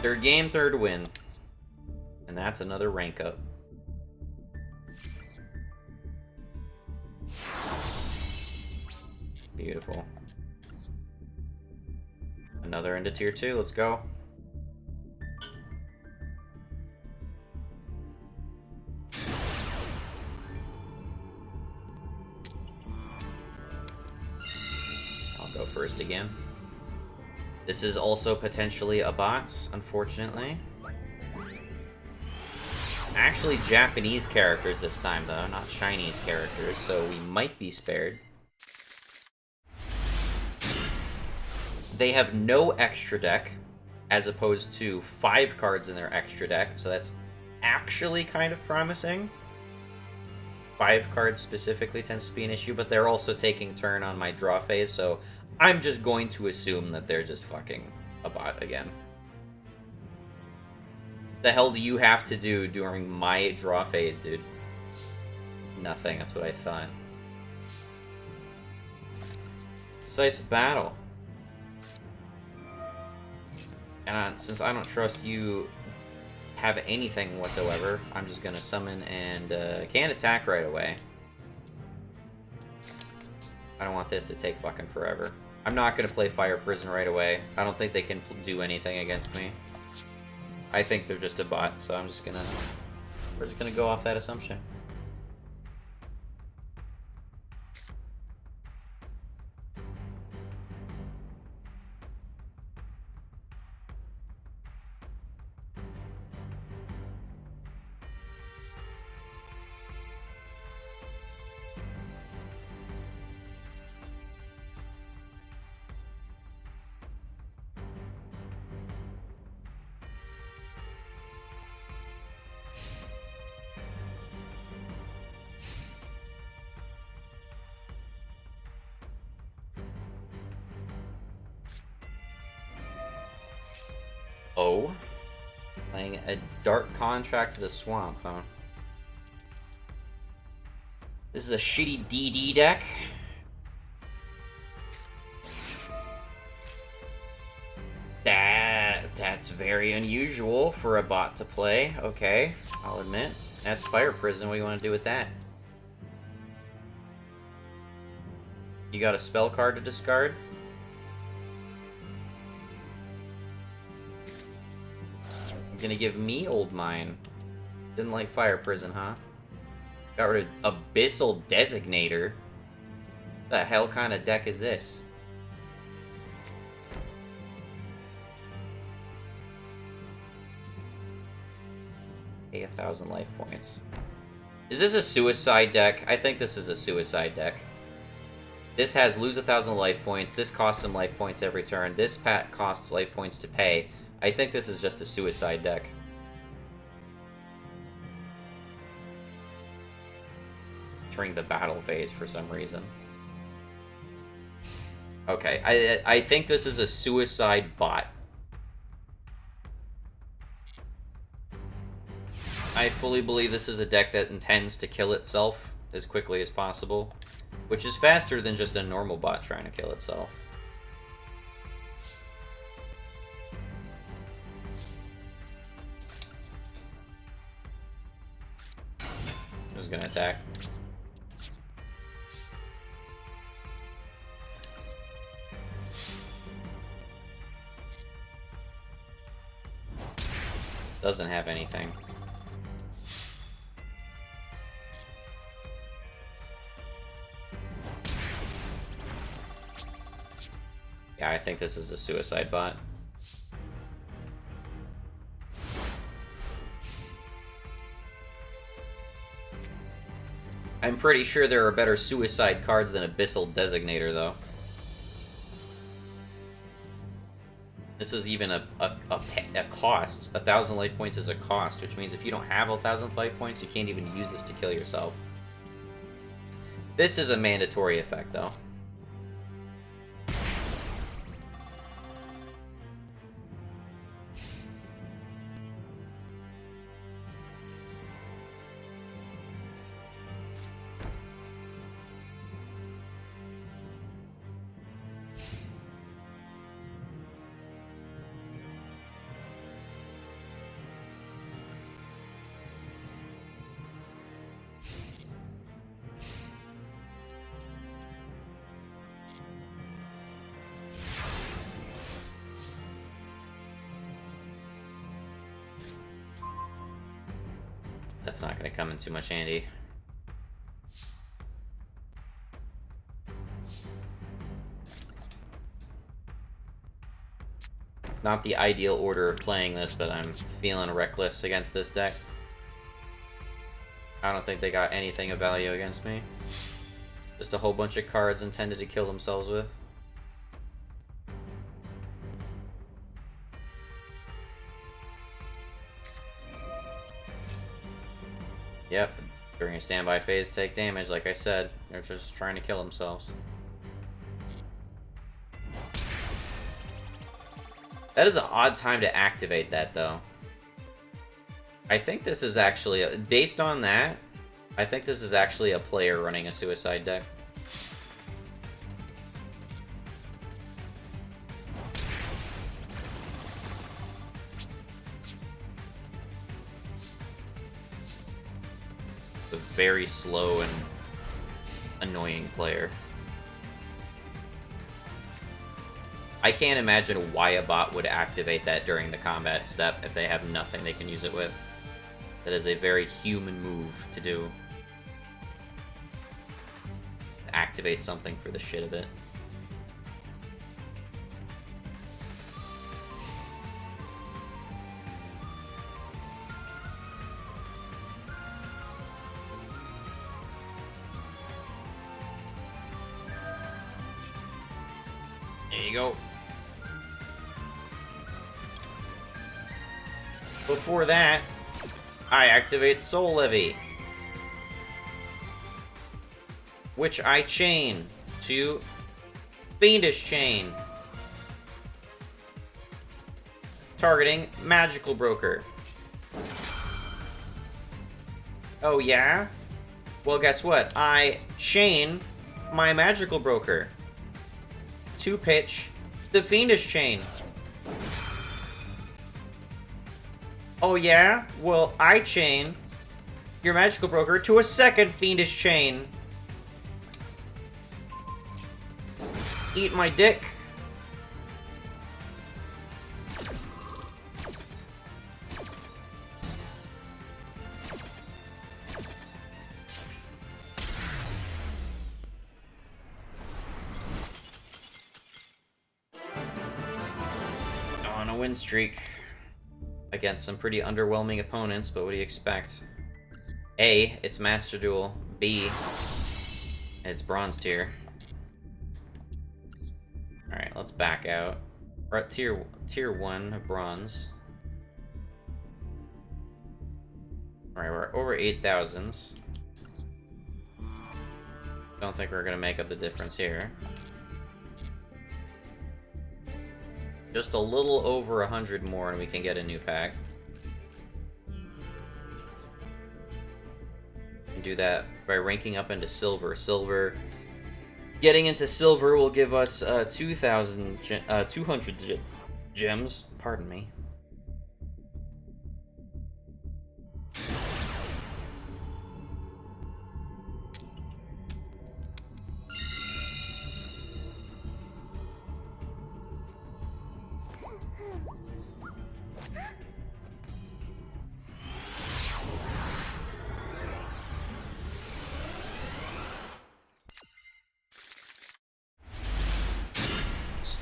Third game, third win. And that's another rank up. Beautiful. Another into tier 2, let's go. Go first again. This is also potentially a bot, unfortunately. It's actually Japanese characters this time, though, not Chinese characters, so we might be spared. They have no extra deck, as opposed to 5 cards in their extra deck, so that's actually kind of promising. 5 cards specifically tends to be an issue, but they're also taking turn on my draw phase, so I'm just going to assume that they're just fucking a bot again. The hell do you have to do during my draw phase, dude? Nothing, that's what I thought. Decisive Battle. And since I don't trust you have anything whatsoever, I'm just gonna summon and can't attack right away. I don't want this to take fucking forever. I'm not gonna play Fire Prison right away. I don't think they can do anything against me. I think they're just a bot, so we're just gonna go off that assumption. Oh, playing a Dark Contract to the Swamp, huh? This is a shitty DD deck. That's very unusual for a bot to play. Okay, I'll admit. That's Fire Prison. What do you want to do with that? You got a spell card to discard? Gonna give me Old Mine. Didn't like Fire Prison, huh? Got rid of Abyssal Designator. What the hell kind of deck is this? Pay 1,000 life points. Is this a suicide deck? I think this is a suicide deck. This has lose 1,000 life points. This costs some life points every turn. This pack costs life points to pay. I think this is just a suicide deck. Entering the battle phase for some reason. Okay, I think this is a suicide bot. I fully believe this is a deck that intends to kill itself as quickly as possible, which is faster than just a normal bot trying to kill itself. I'm just gonna attack. Doesn't have anything. Yeah, I think this is a suicide bot. I'm pretty sure there are better suicide cards than Abyssal Designator, though. This is even a cost. 1,000 life points is a cost, which means if you don't have 1,000 life points, you can't even use this to kill yourself. This is a mandatory effect, though. That's not going to come in too much handy. Not the ideal order of playing this, but I'm feeling reckless against this deck. I don't think they got anything of value against me. Just a whole bunch of cards intended to kill themselves with. Yep, during a standby phase, take damage, like I said. They're just trying to kill themselves. That is an odd time to activate that, though. I think this is actually, based on that, I think this is actually a player running a suicide deck. A very slow and annoying player. I can't imagine why a bot would activate that during the combat step if they have nothing they can use it with. That is a very human move to do. Activate something for the shit of it. There you go. Before that, I activate Soul Levy, which I chain to Fiendish Chain, targeting Magical Broker. Oh yeah? Well, guess what? I chain my Magical Broker to pitch the Fiendish Chain. Oh yeah? Well, I chain your Magical Broker to a second Fiendish Chain. Eat my dick. On a win streak. Against some pretty underwhelming opponents, but what do you expect? A, it's Master Duel. B, it's Bronze Tier. Alright, let's back out. We're at tier 1 of Bronze. Alright, we're over 8,000s. Don't think we're gonna make up the difference here. Just a little over 100 more and we can get a new pack. And do that by ranking up into silver. Getting into silver will give us 200 gems. Pardon me.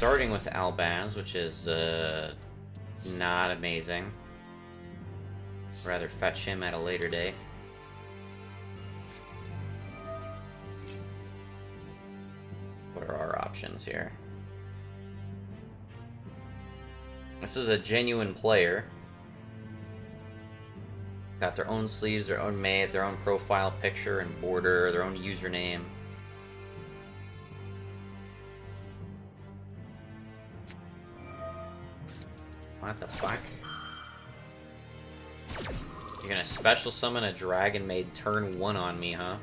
starting with Albaz, which is not amazing. Rather fetch him at a later date. What are our options here? This is a genuine player. Got their own sleeves, their own mate, their own profile picture and border, their own username. What the fuck? You're gonna special summon a Dragonmaid turn 1 on me, huh?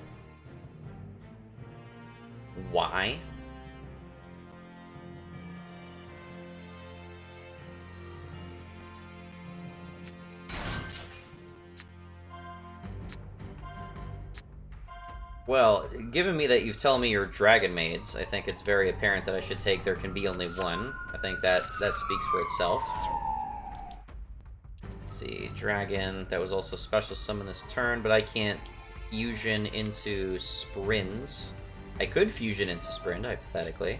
Why? Well, given me that you've told me you're Dragonmaids, I think it's very apparent that I should take there can be only one. I think that speaks for itself. Let's see, Dragon, that was also special summon this turn, but I can't fusion into Sprins. I could fusion into Sprint, hypothetically.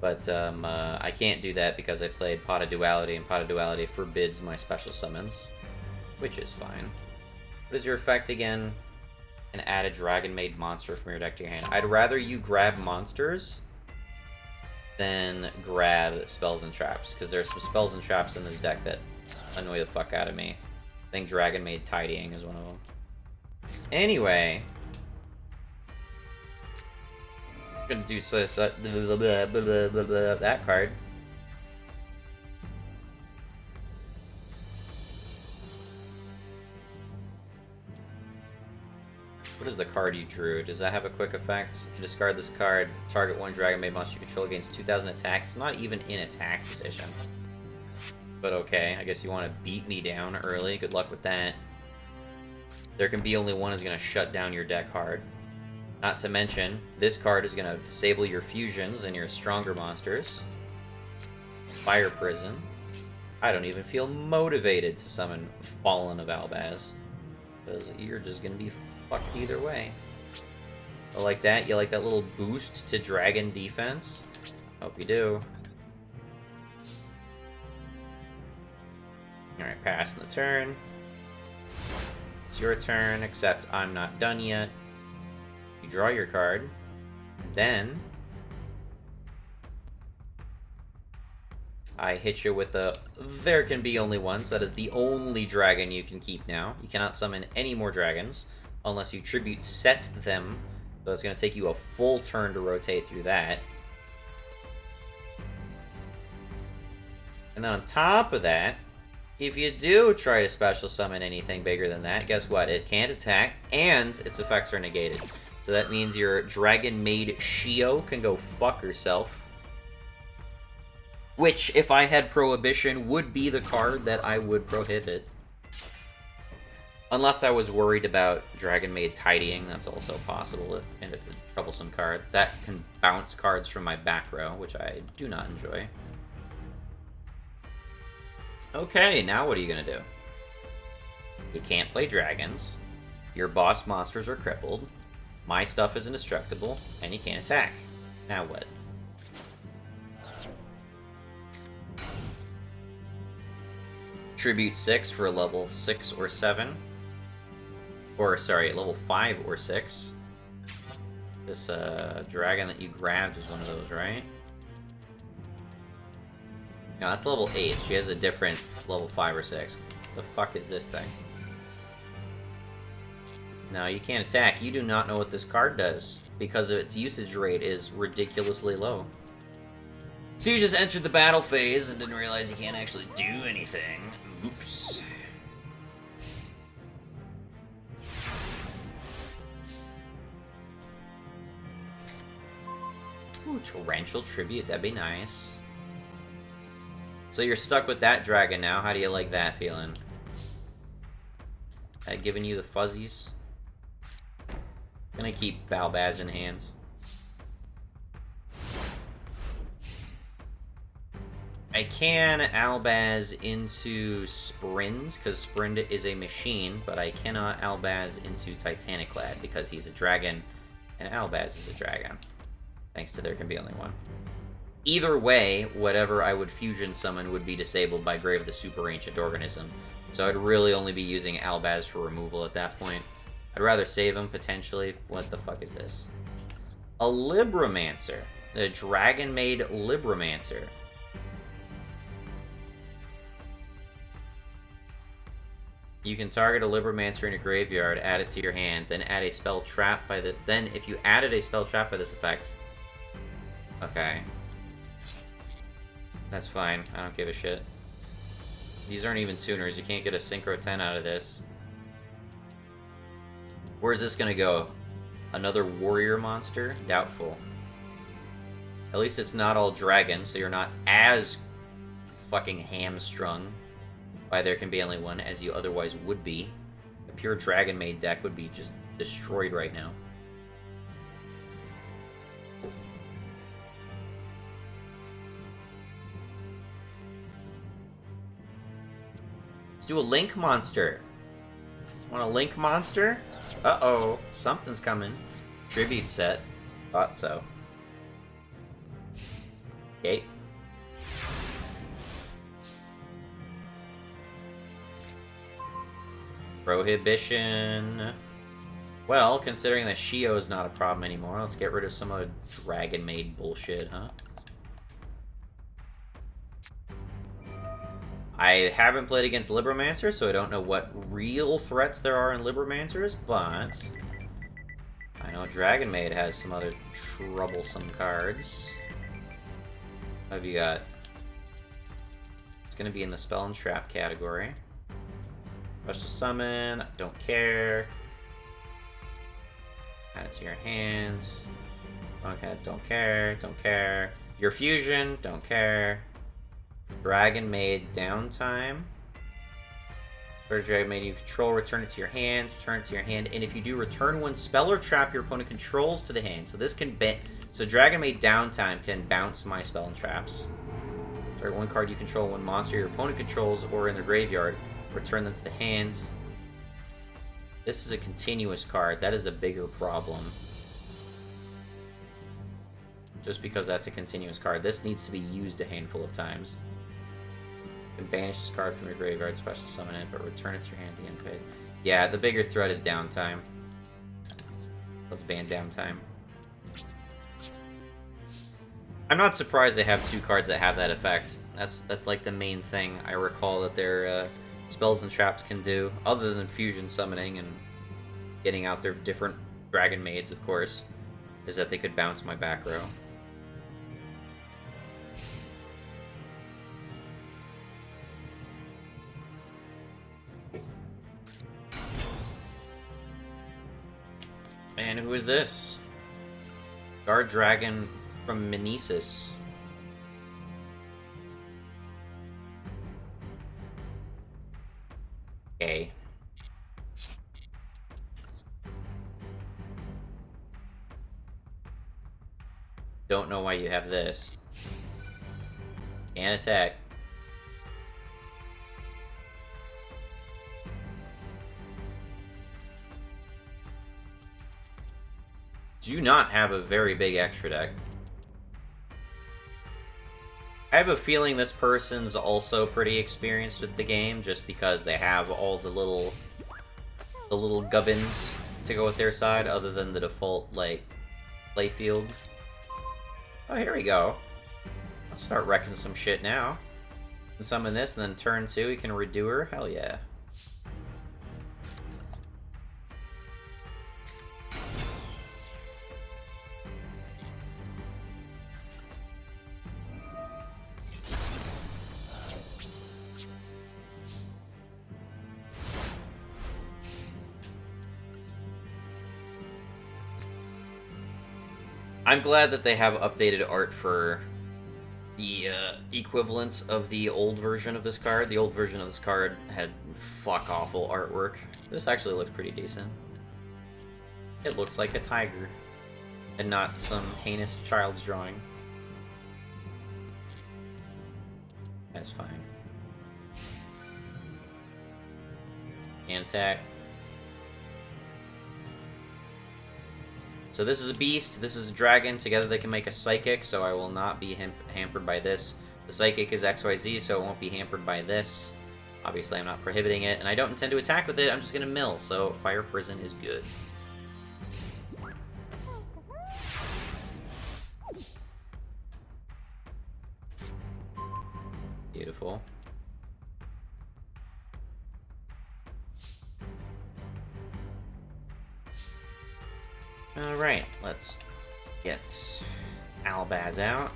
But I can't do that because I played Pot of Duality, and Pot of Duality forbids my special summons, which is fine. What is your effect again? And add a Dragonmaid monster from your deck to your hand. I'd rather you grab monsters than grab spells and traps, because there's some spells and traps in this deck that annoy the fuck out of me. I think Dragonmaid Tidying is one of them. Anyway, I'm gonna do that card. What is the card you drew? Does that have a quick effect? You can discard this card, target one Dragonmaid monster you control against 2,000 attack. It's not even in attack position. But okay, I guess you want to beat me down early. Good luck with that. There can be only one is going to shut down your deck hard. Not to mention, this card is going to disable your fusions and your stronger monsters. Fire Prison. I don't even feel motivated to summon Fallen of Albaz, because you're just going to be fucked either way. I like that. You like that little boost to dragon defense? Hope you do. Alright, passing the turn. It's your turn, except I'm not done yet. You draw your card. Then I hit you with the there can be only one, so that is the only dragon you can keep now. You cannot summon any more dragons unless you tribute set them. So it's going to take you a full turn to rotate through that. And then on top of that, if you do try to special summon anything bigger than that, guess what? It can't attack, and its effects are negated. So that means your Dragonmaid Shio can go fuck herself. Which, if I had Prohibition, would be the card that I would prohibit. Unless I was worried about Dragonmaid Tidying, that's also possible, and it's a troublesome card. That can bounce cards from my back row, which I do not enjoy. Okay, now what are you gonna do? You can't play dragons. Your boss monsters are crippled. My stuff is indestructible, and you can't attack. Now what? Tribute 6 for a level 6 or 7. Or, sorry, level 5 or 6. This dragon that you grabbed was one of those, right? No, that's level 8. She has a different level 5 or 6. The fuck is this thing? No, you can't attack. You do not know what this card does, because its usage rate is ridiculously low. So you just entered the battle phase and didn't realize you can't actually do anything. Oops. Ooh, Torrential Tribute, that'd be nice. So you're stuck with that dragon now. How do you like that feeling? Giving you the fuzzies? Gonna keep Balbaz in hands. I can Albaz into Sprint, because Sprint is a machine, but I cannot Albaz into Titaniclad, because he's a dragon, and Albaz is a dragon. Thanks to there can be only one. Either way, whatever I would fusion summon would be disabled by Grave of the Super Ancient Organism. So I'd really only be using Albaz for removal at that point. I'd rather save him, potentially. What the fuck is this? A Libromancer. The Dragonmaid Libromancer. You can target a Libromancer in your graveyard, add it to your hand, then add a spell trap by the... Then, if you added a spell trap by this effect... Okay. That's fine. I don't give a shit. These aren't even tuners. You can't get a Synchro 10 out of this. Where's this gonna go? Another warrior monster? Doubtful. At least it's not all dragon, so you're not as fucking hamstrung by there can be only one as you otherwise would be. A pure Dragonmaid deck would be just destroyed right now. Let's do a Link monster. Want a Link monster? Uh-oh, something's coming. Tribute set. Thought so. Okay. Prohibition. Well, considering that Shio is not a problem anymore, let's get rid of some of the Dragonmaid bullshit, huh? I haven't played against Libromancer, so I don't know what real threats there are in Libromancers, but I know Dragonmaid has some other troublesome cards. What have you got? It's going to be in the Spell and Trap category. Special Summon, don't care. Add it to your hands. Okay, don't care, don't care. Your Fusion, don't care. Dragonmaid downtime. For Dragonmaid you control, return it to your hand, return it to your hand, and if you do, return one spell or trap your opponent controls to the hand. So this can so Dragonmaid downtime can bounce my spell and traps. Target one card you control, one monster your opponent controls, or in their graveyard. Return them to the hands. This is a continuous card. That is a bigger problem. Just because that's a continuous card. This needs to be used a handful of times. You can banish this card from your graveyard, special summon it, but return it to your hand at the end phase. Yeah, the bigger threat is downtime. Let's ban downtime. I'm not surprised they have two cards that have that effect. That's like the main thing I recall that their spells and traps can do, other than fusion summoning and getting out their different Dragon Maids, of course, is that they could bounce my back row. And who is this? Guard Dragon from Mimesis. Okay. Don't know why you have this. Can't attack. Do not have a very big extra deck. I have a feeling this person's also pretty experienced with the game, just because they have all the little gubbins to go with their side, other than the default, like, playfield. Oh, here we go. I'll start wrecking some shit now. And summon this, and then turn 2, we can redo her. Hell yeah. I'm glad that they have updated art for the equivalents of the old version of this card. The old version of this card had fuck-awful artwork. This actually looks pretty decent. It looks like a tiger, and not some heinous child's drawing. That's fine. Can't attack. So this is a beast, this is a dragon. Together they can make a psychic, so I will not be hampered by this. The psychic is XYZ, so it won't be hampered by this. Obviously, I'm not prohibiting it, and I don't intend to attack with it. I'm just going to mill, so Fire Prison is good. Beautiful. Alright, let's get Albaz out.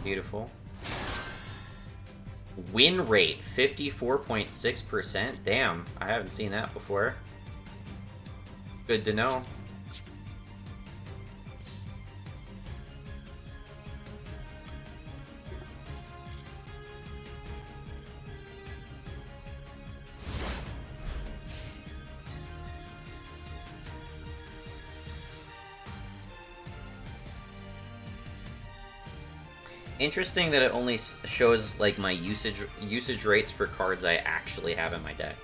Beautiful. Win rate, 54.6%. Damn, I haven't seen that before. Good to know. Interesting that it only shows like my usage rates for cards I actually have in my deck.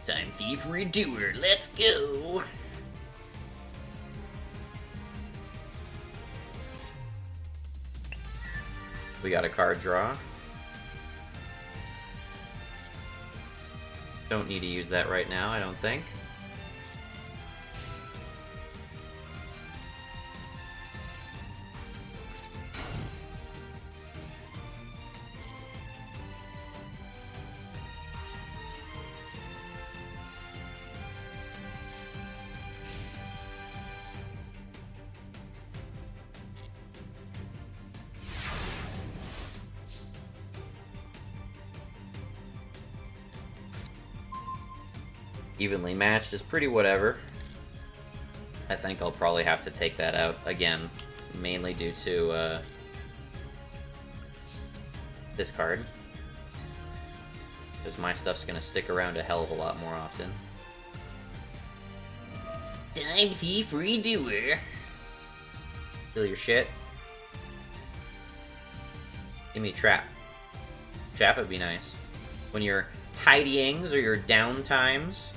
Time Thief Redoer, let's go! We got a card draw. Don't need to use that right now, I don't think. Evenly matched is pretty whatever. I think I'll probably have to take that out again, mainly due to this card. Because my stuff's gonna stick around a hell of a lot more often. Time Thief Redoer. Kill your shit. Give me a trap. Trap would be nice. When you're tidyings or your downtimes.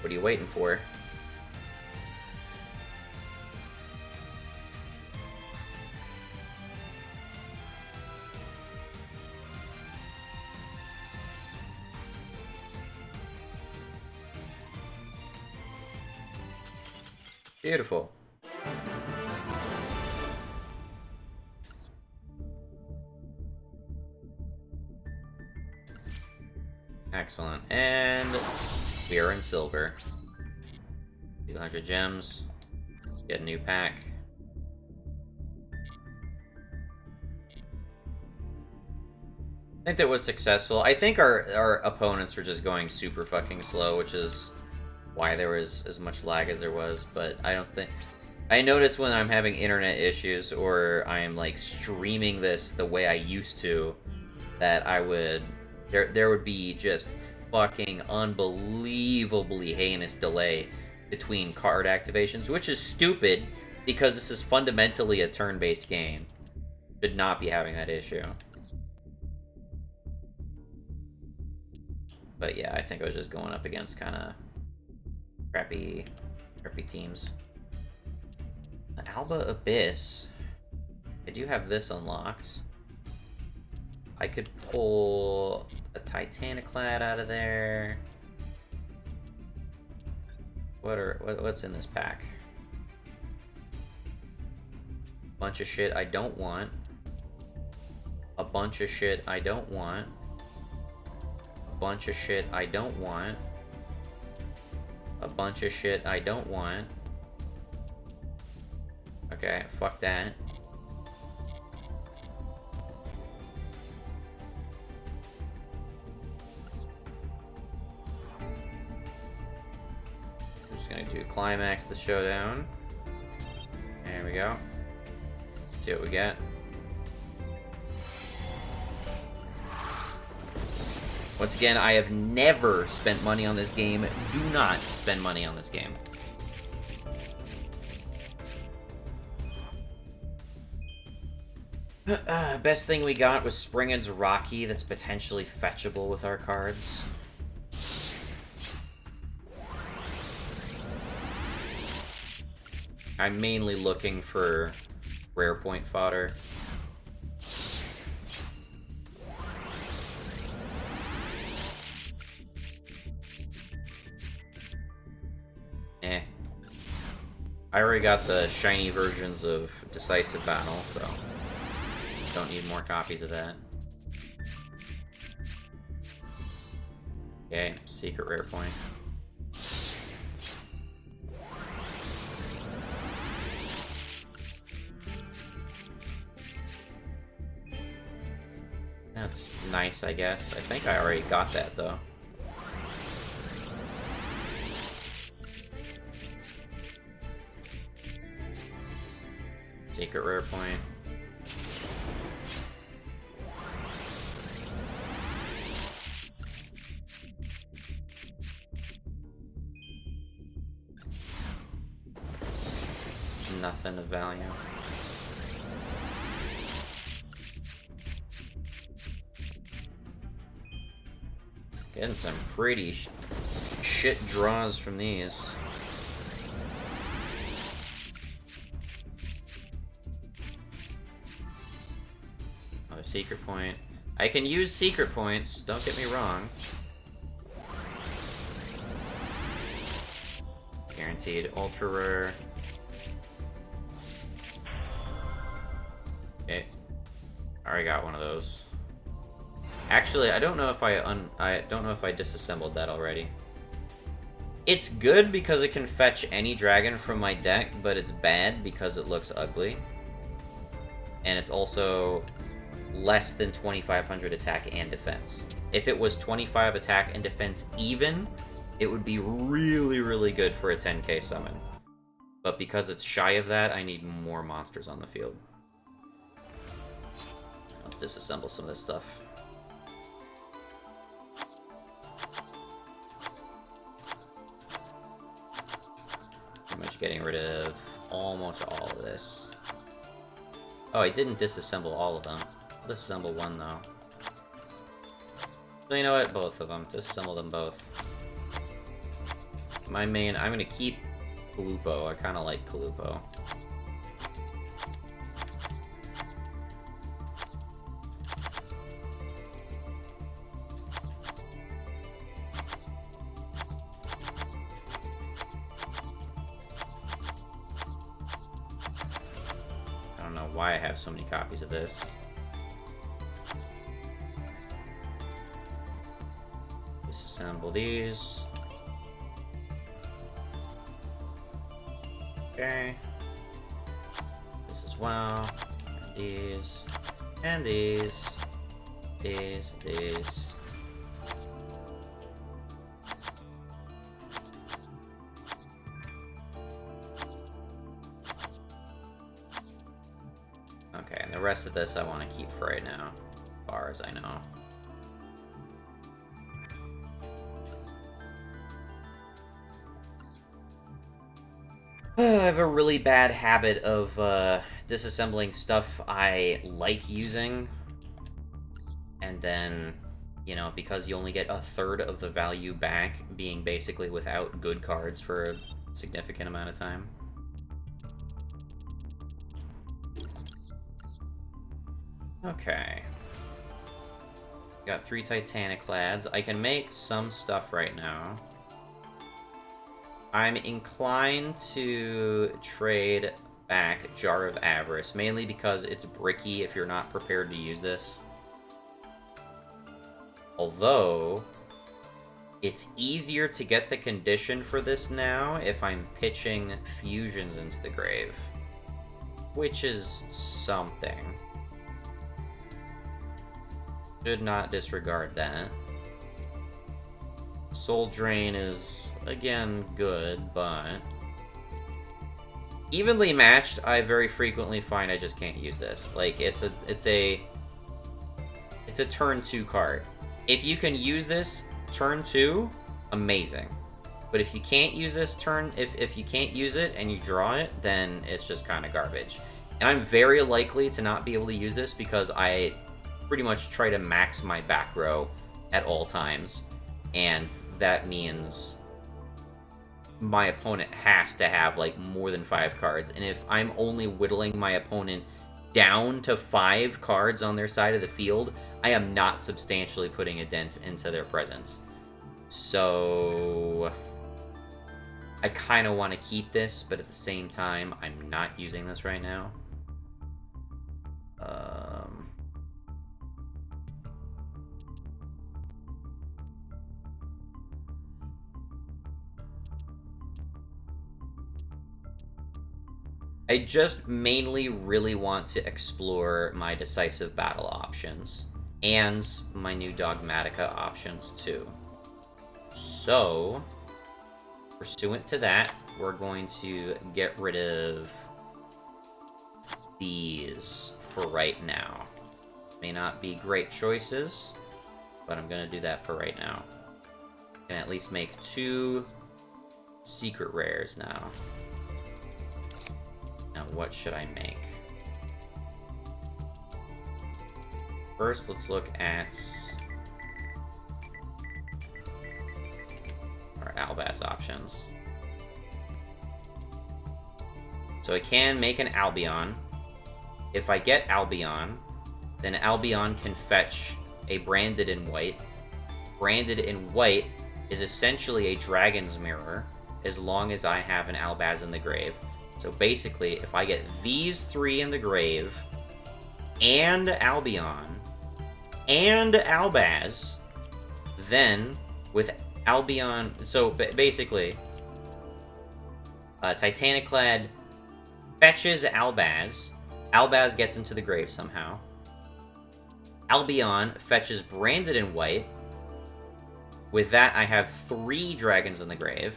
What are you waiting for? Beautiful. Excellent. And we are in silver. 200 gems. Get a new pack. I think that was successful. I think our opponents were just going super fucking slow, which is why there was as much lag as there was, but I don't think... I notice when I'm having internet issues or I'm like streaming this the way I used to, that I would... There would be just fucking unbelievably heinous delay between card activations, which is stupid because this is fundamentally a turn-based game. Should not be having that issue. But yeah, I think I was just going up against kind of crappy teams. The Alba Abyss. I do have this unlocked. I could pull a Titaniclad out of there. What's in this pack? Bunch of shit I don't want. A bunch of shit I don't want. A bunch of shit I don't want. A bunch of shit I don't want. Okay, fuck that. I'm just gonna do climax the showdown. There we go. See what we get. Once again, I have never spent money on this game. Do not spend money on this game. Best thing we got was Springad's Rocky that's potentially fetchable with our cards. I'm mainly looking for rare point fodder. Eh. I already got the shiny versions of Decisive Battle, so don't need more copies of that. Okay, secret rare point. That's nice, I guess. I think I already got that, though. Secret rare point. Nothing of value. Getting some pretty shit draws from these. Another secret point. I can use secret points, don't get me wrong. Guaranteed ultra rare. Okay. I already got one of those. Actually, I don't know if I disassembled that already. It's good because it can fetch any dragon from my deck, but it's bad because it looks ugly. And it's also less than 2,500 attack and defense. If it was 25 attack and defense even, it would be really, really good for a 10k summon. But because it's shy of that, I need more monsters on the field. Let's disassemble some of this stuff. Pretty much getting rid of almost all of this. Oh, I didn't disassemble all of them. I'll disassemble one, though. So you know what? Both of them. Disassemble them both. My main... I'm gonna keep Kalupo. I kinda like Kalupo. Why I have so many copies of this. Disassemble these. Okay. This as well. And these. And these. These. Okay, and the rest of this I want to keep for right now, as far as I know. I have a really bad habit of disassembling stuff I like using, and then, you know, because you only get a third of the value back, being basically without good cards for a significant amount of time. Okay. Got 3 Titanic Lads. I can make some stuff right now. I'm inclined to trade back Jar of Avarice, mainly because it's bricky if you're not prepared to use this. Although, it's easier to get the condition for this now if I'm pitching fusions into the grave. which is something. Should not disregard that. Soul Drain is, again, good, but... Evenly matched, I very frequently find I just can't use this. Like, it's a turn 2 card. If you can use this turn 2, amazing. But if you can't use this turn, if you can't use it and you draw it, then it's just kind of garbage. And I'm very likely to not be able to use this because I pretty much try to max my back row at all times. And that means my opponent has to have, like, more than 5 cards. And if I'm only whittling my opponent down to 5 cards on their side of the field, I am not substantially putting a dent into their presence. So... I kind of want to keep this, but at the same time, I'm not using this right now. I just mainly really want to explore my Decisive Battle options. And my new Dogmatica options, too. So, pursuant to that, we're going to get rid of these for right now. May not be great choices, but I'm going to do that for right now. Can at least make 2 secret rares now. Now, what should I make? First, let's look at our Albaz options. So I can make an Albion. If I get Albion, then Albion can fetch a Branded in White. Branded in White is essentially a Dragon's Mirror, as long as I have an Albaz in the grave. So basically, if I get these 3 in the grave, and Albion, and Albaz, then with Albion... So basically, Titaniclad fetches Albaz. Albaz gets into the grave somehow. Albion fetches Branded in White. With that, I have 3 dragons in the grave.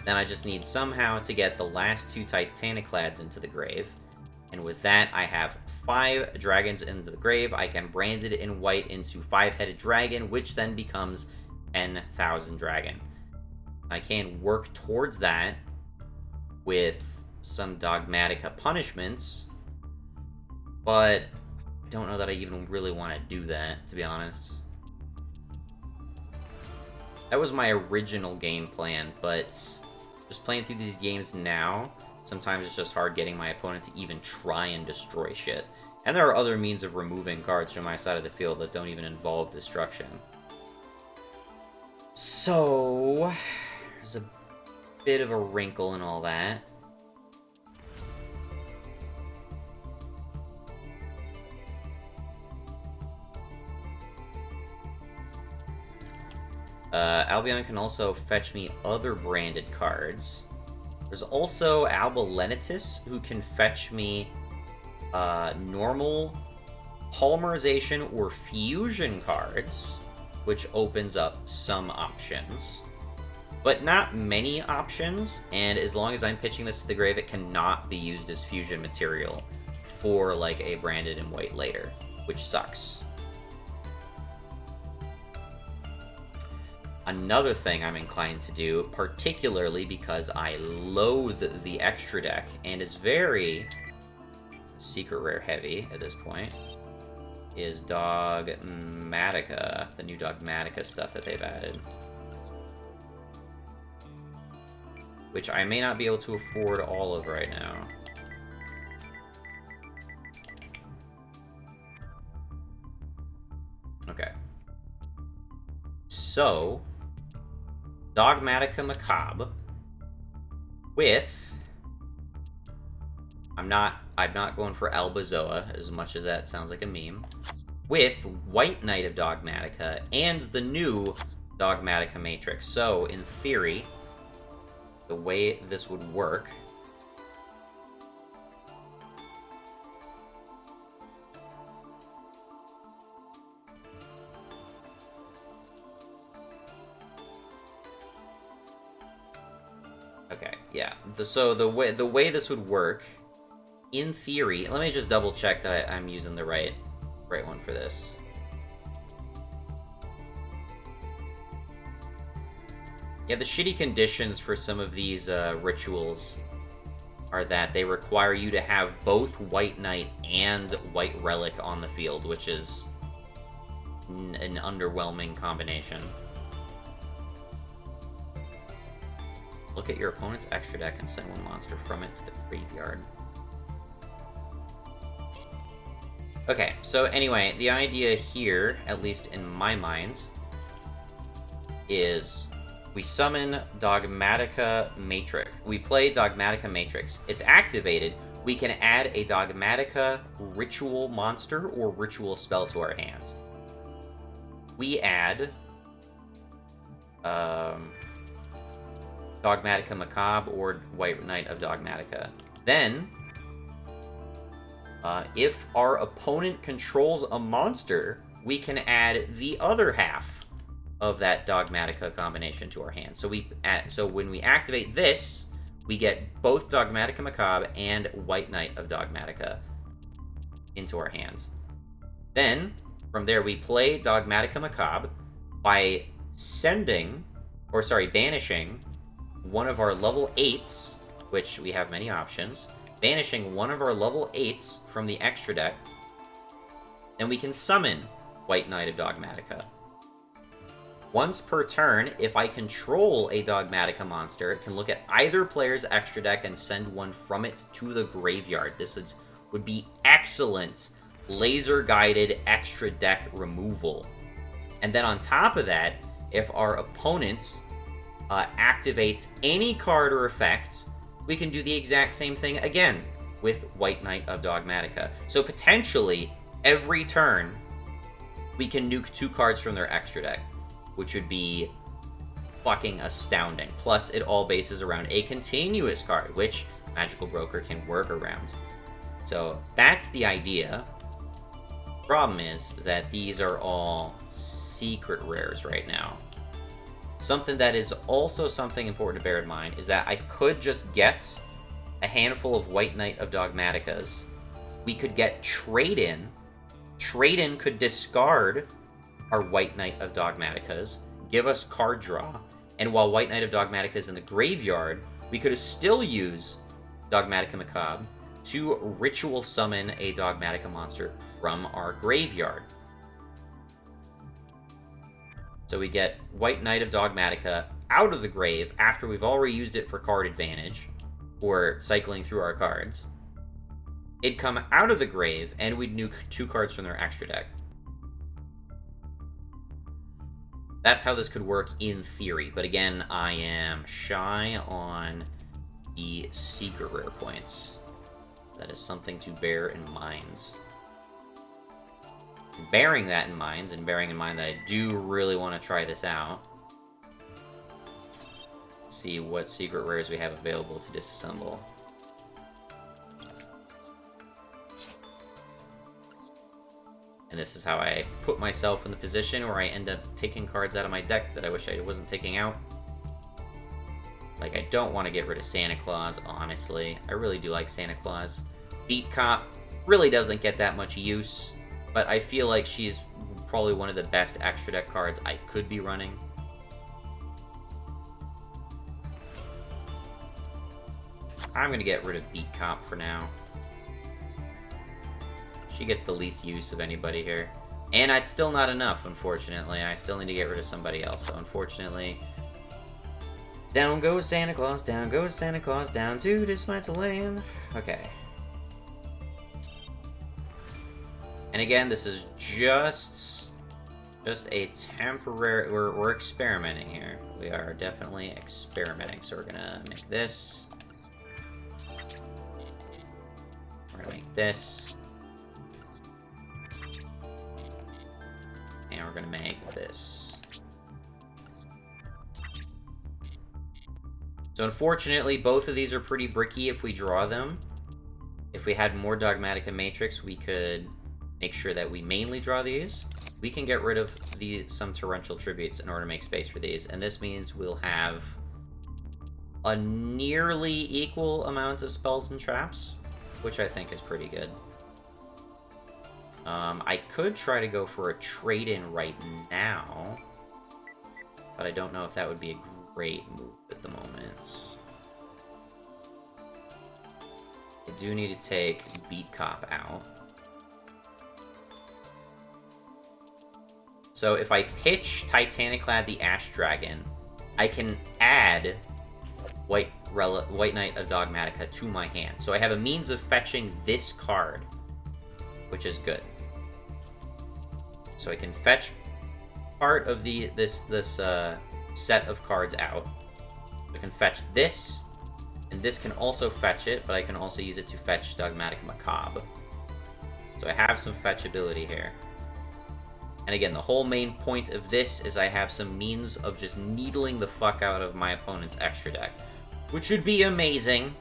Then I just need somehow to get the last 2 Titaniclads into the grave. And with that, I have 5 dragons into the grave. I can Branded in White into 5-headed dragon, which then becomes 10,000 dragon. I can work towards that with some Dogmatica punishments, but I don't know that I even really want to do that, to be honest. That was my original game plan, but just playing through these games now, sometimes it's just hard getting my opponent to even try and destroy shit. And there are other means of removing cards from my side of the field that don't even involve destruction. So, there's a bit of a wrinkle in all that. Albion can also fetch me other branded cards. There's also Alba Lenitus, who can fetch me normal polymerization or fusion cards, which opens up some options. But not many options, and as long as I'm pitching this to the grave, it cannot be used as fusion material for, like, a Branded in White later, which sucks. Another thing I'm inclined to do, particularly because I loathe the extra deck, and is very secret rare heavy at this point, is Dogmatica, the new Dogmatica stuff that they've added. Which I may not be able to afford all of right now. Okay. So, Dogmatica Macabre with... I'm not going for Albazoa, as much as that sounds like a meme. With White Knight of Dogmatica and the new Dogmatica Matrix. So, in theory, the way this would work Okay, yeah. So the way this would work, in theory, let me just double check that I'm using the right one for this. Yeah, the shitty conditions for some of these rituals are that they require you to have both White Knight and White Relic on the field, which is an underwhelming combination. Look at your opponent's extra deck and send one monster from it to the graveyard. Okay, so anyway, the idea here, at least in my mind, is we summon Dogmatica Matrix. We play Dogmatica Matrix. It's activated. We can add a Dogmatica ritual monster or ritual spell to our hands. We add Dogmatica Macabre or White Knight of Dogmatica. Then, if our opponent controls a monster, we can add the other half of that Dogmatica combination to our hand. So when we activate this, we get both Dogmatica Macabre and White Knight of Dogmatica into our hands. Then, from there, we play Dogmatica Macabre by banishing one of our level 8s, which we have many options, banishing one of our level 8s from the extra deck, and we can summon White Knight of Dogmatica. Once per turn, if I control a Dogmatica monster, it can look at either player's extra deck and send one from it to the graveyard. This would be excellent laser-guided extra deck removal. And then on top of that, if our opponent activates any card or effect, we can do the exact same thing again with White Knight of Dogmatica. So potentially, every turn, we can nuke 2 cards from their extra deck, which would be fucking astounding. Plus, it all bases around a continuous card, which Magical Broker can work around. So that's the idea. Problem is that these are all secret rares right now. Something that is also something important to bear in mind is that I could just get a handful of White Knight of Dogmaticas. We could get Trade-In. Trade-In could discard our White Knight of Dogmaticas, give us card draw, and while White Knight of Dogmatica is in the graveyard, we could still use Dogmatica Macabre to ritual summon a Dogmatica monster from our graveyard. So we get White Knight of Dogmatica out of the grave after we've already used it for card advantage, or cycling through our cards. It'd come out of the grave, and we'd nuke 2 cards from their extra deck. That's how this could work in theory, but again, I am shy on the secret rare points. That is something to bear in mind. Bearing that in mind, and bearing in mind that I do really want to try this out, let's see what secret rares we have available to disassemble. And this is how I put myself in the position where I end up taking cards out of my deck that I wish I wasn't taking out. Like, I don't want to get rid of Santa Claus, honestly. I really do like Santa Claus. Beat Cop really doesn't get that much use, but I feel like she's probably one of the best extra deck cards I could be running. I'm going to get rid of Beat Cop for now. She gets the least use of anybody here. And it's still not enough, unfortunately. I still need to get rid of somebody else, so unfortunately... Down goes Santa Claus, down goes Santa Claus, down to dismantle land. Okay. And again, this is just a temporary... We're experimenting here. We are definitely experimenting. So we're gonna make this. We're gonna make this. And we're gonna make this. So unfortunately, both of these are pretty bricky if we draw them. If we had more Dogmatica Matrix, we could make sure that we mainly draw these. We can get rid of some Torrential Tributes in order to make space for these, and this means we'll have a nearly equal amount of spells and traps, which I think is pretty good. I could try to go for a trade-in right now, but I don't know if that would be a great move at the moment. I do need to take Beat Cop out. So if I pitch Titaniclad the Ash Dragon, I can add White Knight of Dogmatica to my hand. So I have a means of fetching this card, which is good. So I can fetch part of this set of cards out. I can fetch this, and this can also fetch it, but I can also use it to fetch Dogmatic Macabre. So I have some fetchability here. And again, the whole main point of this is I have some means of just needling the fuck out of my opponent's extra deck, which would be amazing.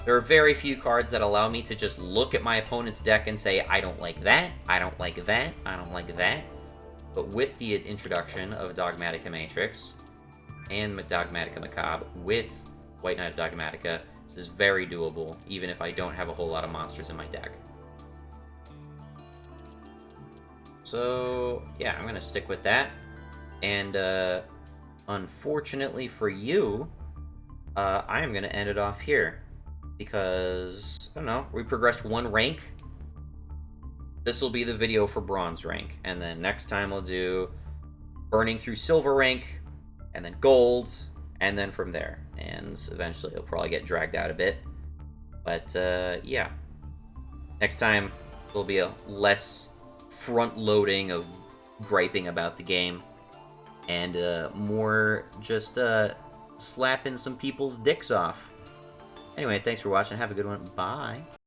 There are very few cards that allow me to just look at my opponent's deck and say, I don't like that, I don't like that, I don't like that. But with the introduction of Dogmatica Matrix and Dogmatica Macabre with White Knight of Dogmatica, this is very doable, even if I don't have a whole lot of monsters in my deck. So, yeah, I'm going to stick with that. And, unfortunately for you, I am going to end it off here. Because, I don't know, we progressed one rank. This will be the video for bronze rank. And then next time I'll do burning through silver rank, and then gold, and then from there. And eventually it'll probably get dragged out a bit. But, yeah. Next time, there'll be a less front-loading of griping about the game. And, more just, slapping some people's dicks off. Anyway, thanks for watching. Have a good one. Bye.